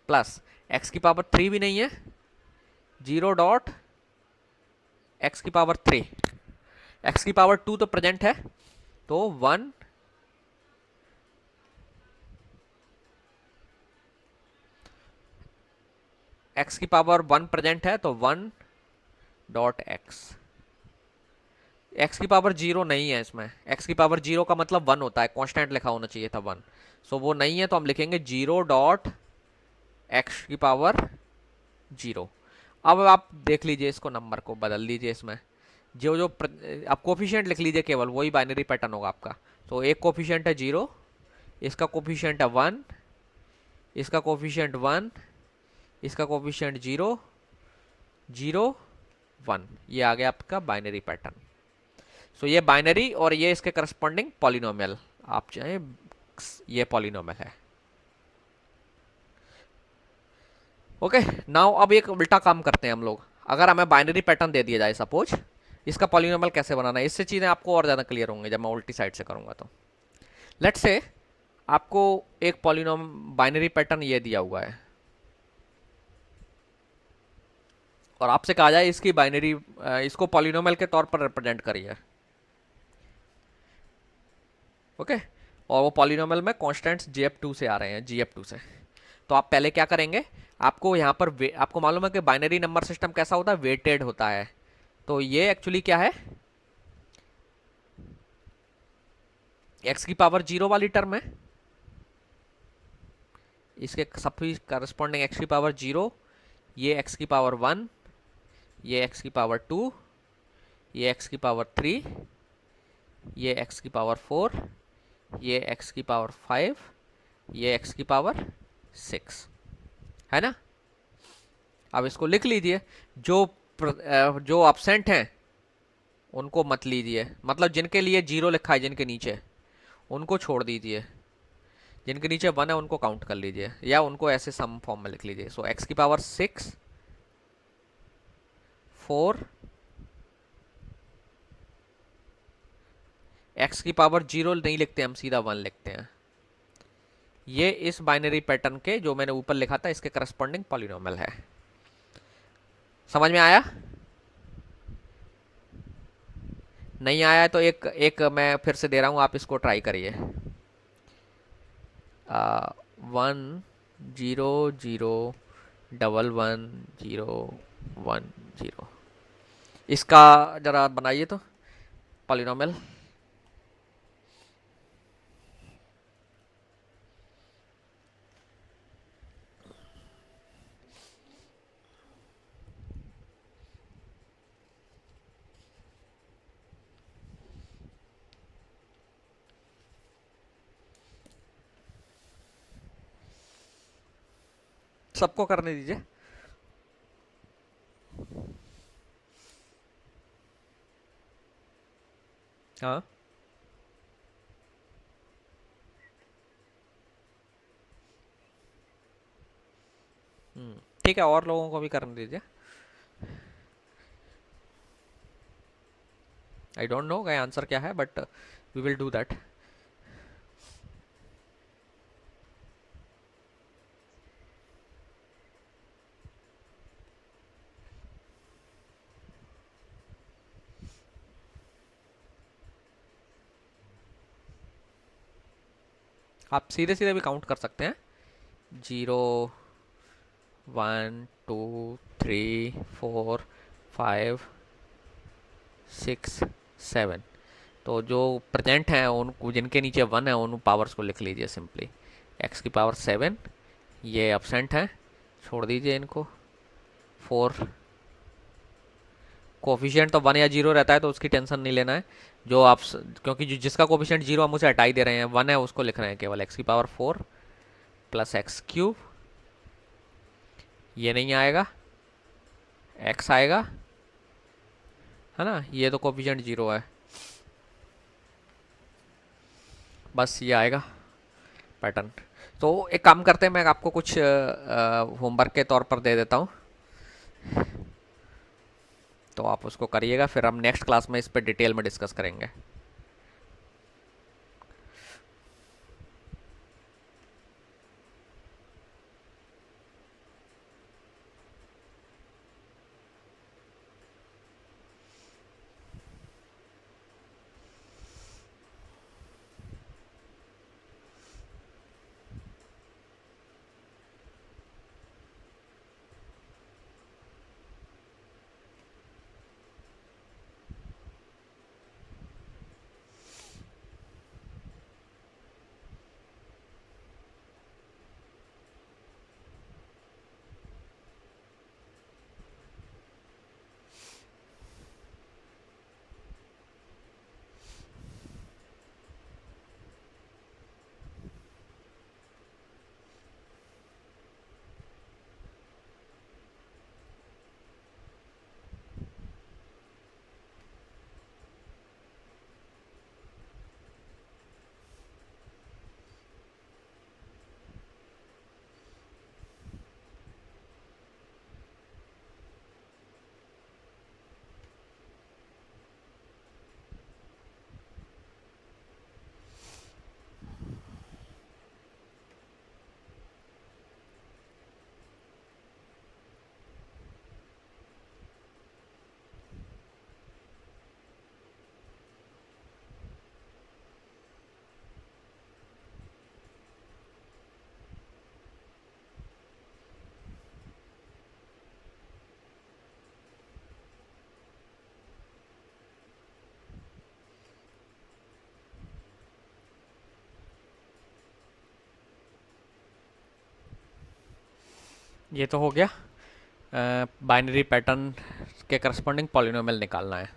प्लस एक्स की पावर 3 भी नहीं है, 0.x⁴। एक्स की पावर 2 तो प्रेजेंट है, तो 1 एक्स की पावर 1 प्रेजेंट है, तो 1.x। एक्स की पावर 0 नहीं है इसमें, एक्स की पावर 0 का मतलब 1 होता है, कांस्टेंट लिखा होना चाहिए था 1, सो वो नहीं है, तो हम लिखेंगे 0.x⁴। अब आप देख लीजिए, इसको नंबर को बदल लीजिए, इसमें जो जो आप कोफिशिएंट लिख लीजिए, केवल वही बाइनरी पैटर्न होगा आपका। तो एक कोफिशिएंट है 0, इसका कोफिशिएंट है 1, इसका कोफिशिएंट 1, इसका कोफिशिएंट 0, 0, 1। ये आ गया आपका बाइनरी पैटर्न। सो ये बाइनरी और ये इसके करस्पॉन्डिंग पॉलिनोमियल, आप चाहें ये पॉलिनोमियल है। ओके, नाउ अब एक उल्टा काम करते हैं हम लोग। अगर हमें बाइनरी पैटर्न दे दिया जाए, सपोज इसका पॉलिनोमियल कैसे बनाना है, इससे चीज़ें आपको और ज़्यादा क्लियर होंगे जब मैं उल्टी साइड से करूँगा। तो लेट्स से आपको एक बाइनरी पैटर्न ये दिया हुआ है और आपसे कहा जाए इसकी बाइनरी, इसको पॉलिनोमियल के तौर पर रिप्रेजेंट करिए। ओके, और वो पॉलिनोमियल में कॉन्स्टेंट्स GF2 से आ रहे हैं, GF2 से। तो आप पहले क्या करेंगे, आपको यहाँ पर आपको मालूम है कि बाइनरी नंबर सिस्टम कैसा होता है, वेटेड होता है। तो ये एक्चुअली क्या है, एक्स की पावर 0 वाली टर्म है, इसके सभी करस्पॉन्डिंग एक्स की पावर 0, ये एक्स की पावर 1, ये एक्स की पावर 2, ये एक्स की पावर 3, ये एक्स की पावर 4, ये एक्स की पावर 5, ये एक्स की पावर 6 है ना। अब इसको लिख लीजिए, जो अपसेंट हैं उनको मत लीजिए, मतलब जिनके लिए 0 लिखा है, जिनके नीचे, उनको छोड़ दीजिए, जिनके नीचे 1 है उनको काउंट कर लीजिए, या उनको ऐसे सम फॉर्म में लिख लीजिए। सो एक्स की पावर 6, 4, एक्स की पावर 0 नहीं लिखते हम, सीधा 1 लिखते हैं। ये इस बाइनरी पैटर्न के जो मैंने ऊपर लिखा था इसके करस्पॉन्डिंग पॉलिनोमियल है। समझ में आया? नहीं आया तो एक मैं फिर से दे रहा हूं, आप इसको ट्राई करिए। 1 0 0 1 1 0 1 0, इसका जरा बनाइए तो पॉलिनोमियल। सबको करने दीजिए। हाँ, ठीक है, और लोगों को भी करने दीजिए। आई डोंट नो का आंसर क्या है, but we will do that. आप सीधे सीधे भी काउंट कर सकते हैं, 0 1 2 3 4 5 6 7। तो जो प्रेजेंट हैं उनको, जिनके नीचे 1 है, उन पावर्स को लिख लीजिए सिंपली। एक्स की पावर 7, ये एब्सेंट हैं, छोड़ दीजिए इनको। 4, कोफिशिएंट तो 1 या 0 रहता है तो उसकी टेंशन नहीं लेना है, जो आप क्योंकि जिसका कोफिशिएंट 0 हम उसे हटा ही दे रहे हैं, 1 है उसको लिख रहे हैं केवल। एक्स की पावर 4 प्लस एक्स क्यूब, ये नहीं आएगा, एक्स आएगा, है ना, ये तो कोफिशिएंट 0 है, बस ये आएगा पैटर्न। तो एक काम करते हैं, मैं आपको कुछ होमवर्क के तौर पर दे देता हूँ। तो आप उसको करिएगा, फिर हम नेक्स्ट क्लास में इस पर डिटेल में डिस्कस करेंगे। ये तो हो गया, बाइनरी पैटर्न के करस्पॉन्डिंग पॉलिनोमियल निकालना है।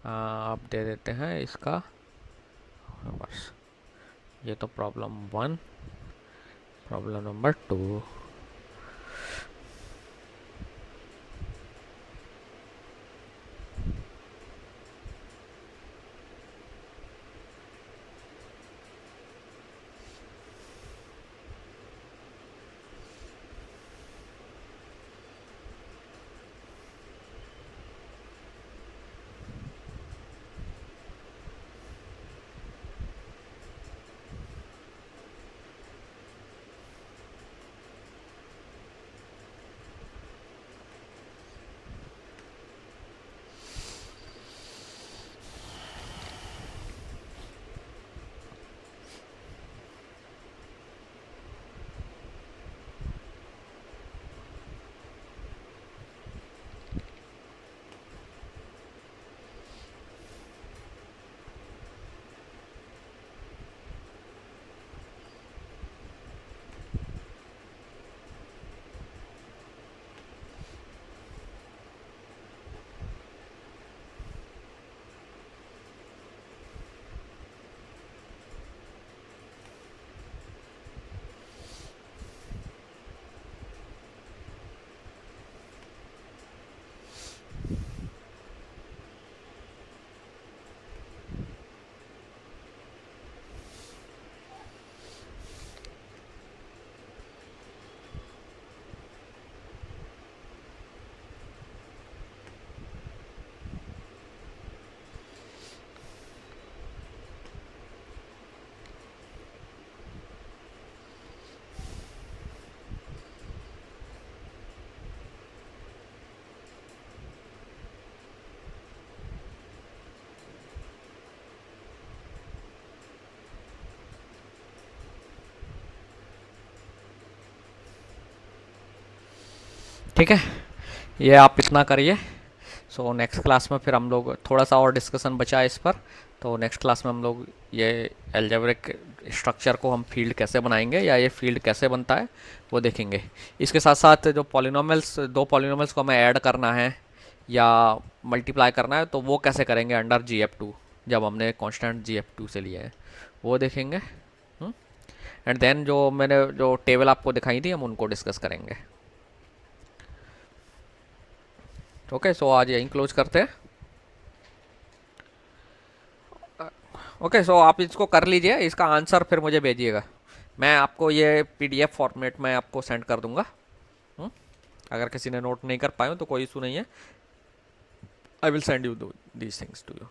आप दे देते हैं इसका, बस ये तो प्रॉब्लम 1, प्रॉब्लम नंबर 2। ठीक है, ये आप इतना करिए। सो नेक्स्ट क्लास में फिर हम लोग थोड़ा सा और डिस्कशन बचा है इस पर, तो नेक्स्ट क्लास में हम लोग ये एल्जेब्रिक स्ट्रक्चर को हम फील्ड कैसे बनाएंगे या ये फील्ड कैसे बनता है वो देखेंगे। इसके साथ साथ जो पॉलिनोमियल्स, दो पॉलिनोमियल्स को हमें ऐड करना है या मल्टीप्लाई करना है तो वो कैसे करेंगे अंडर GF2, जब हमने कांस्टेंट GF2 से लिया है वो देखेंगे। एंड देन जो मैंने जो टेबल आपको दिखाई थी हम उनको डिस्कस करेंगे। ओके, सो आज यहीं क्लोज करते हैं। ओके, सो आप इसको कर लीजिए, इसका आंसर फिर मुझे भेजिएगा, मैं आपको ये PDF फॉर्मेट में आपको सेंड कर दूंगा। अगर किसी ने नोट नहीं कर पाए हो तो कोई इशू नहीं है, I will send you these things to you.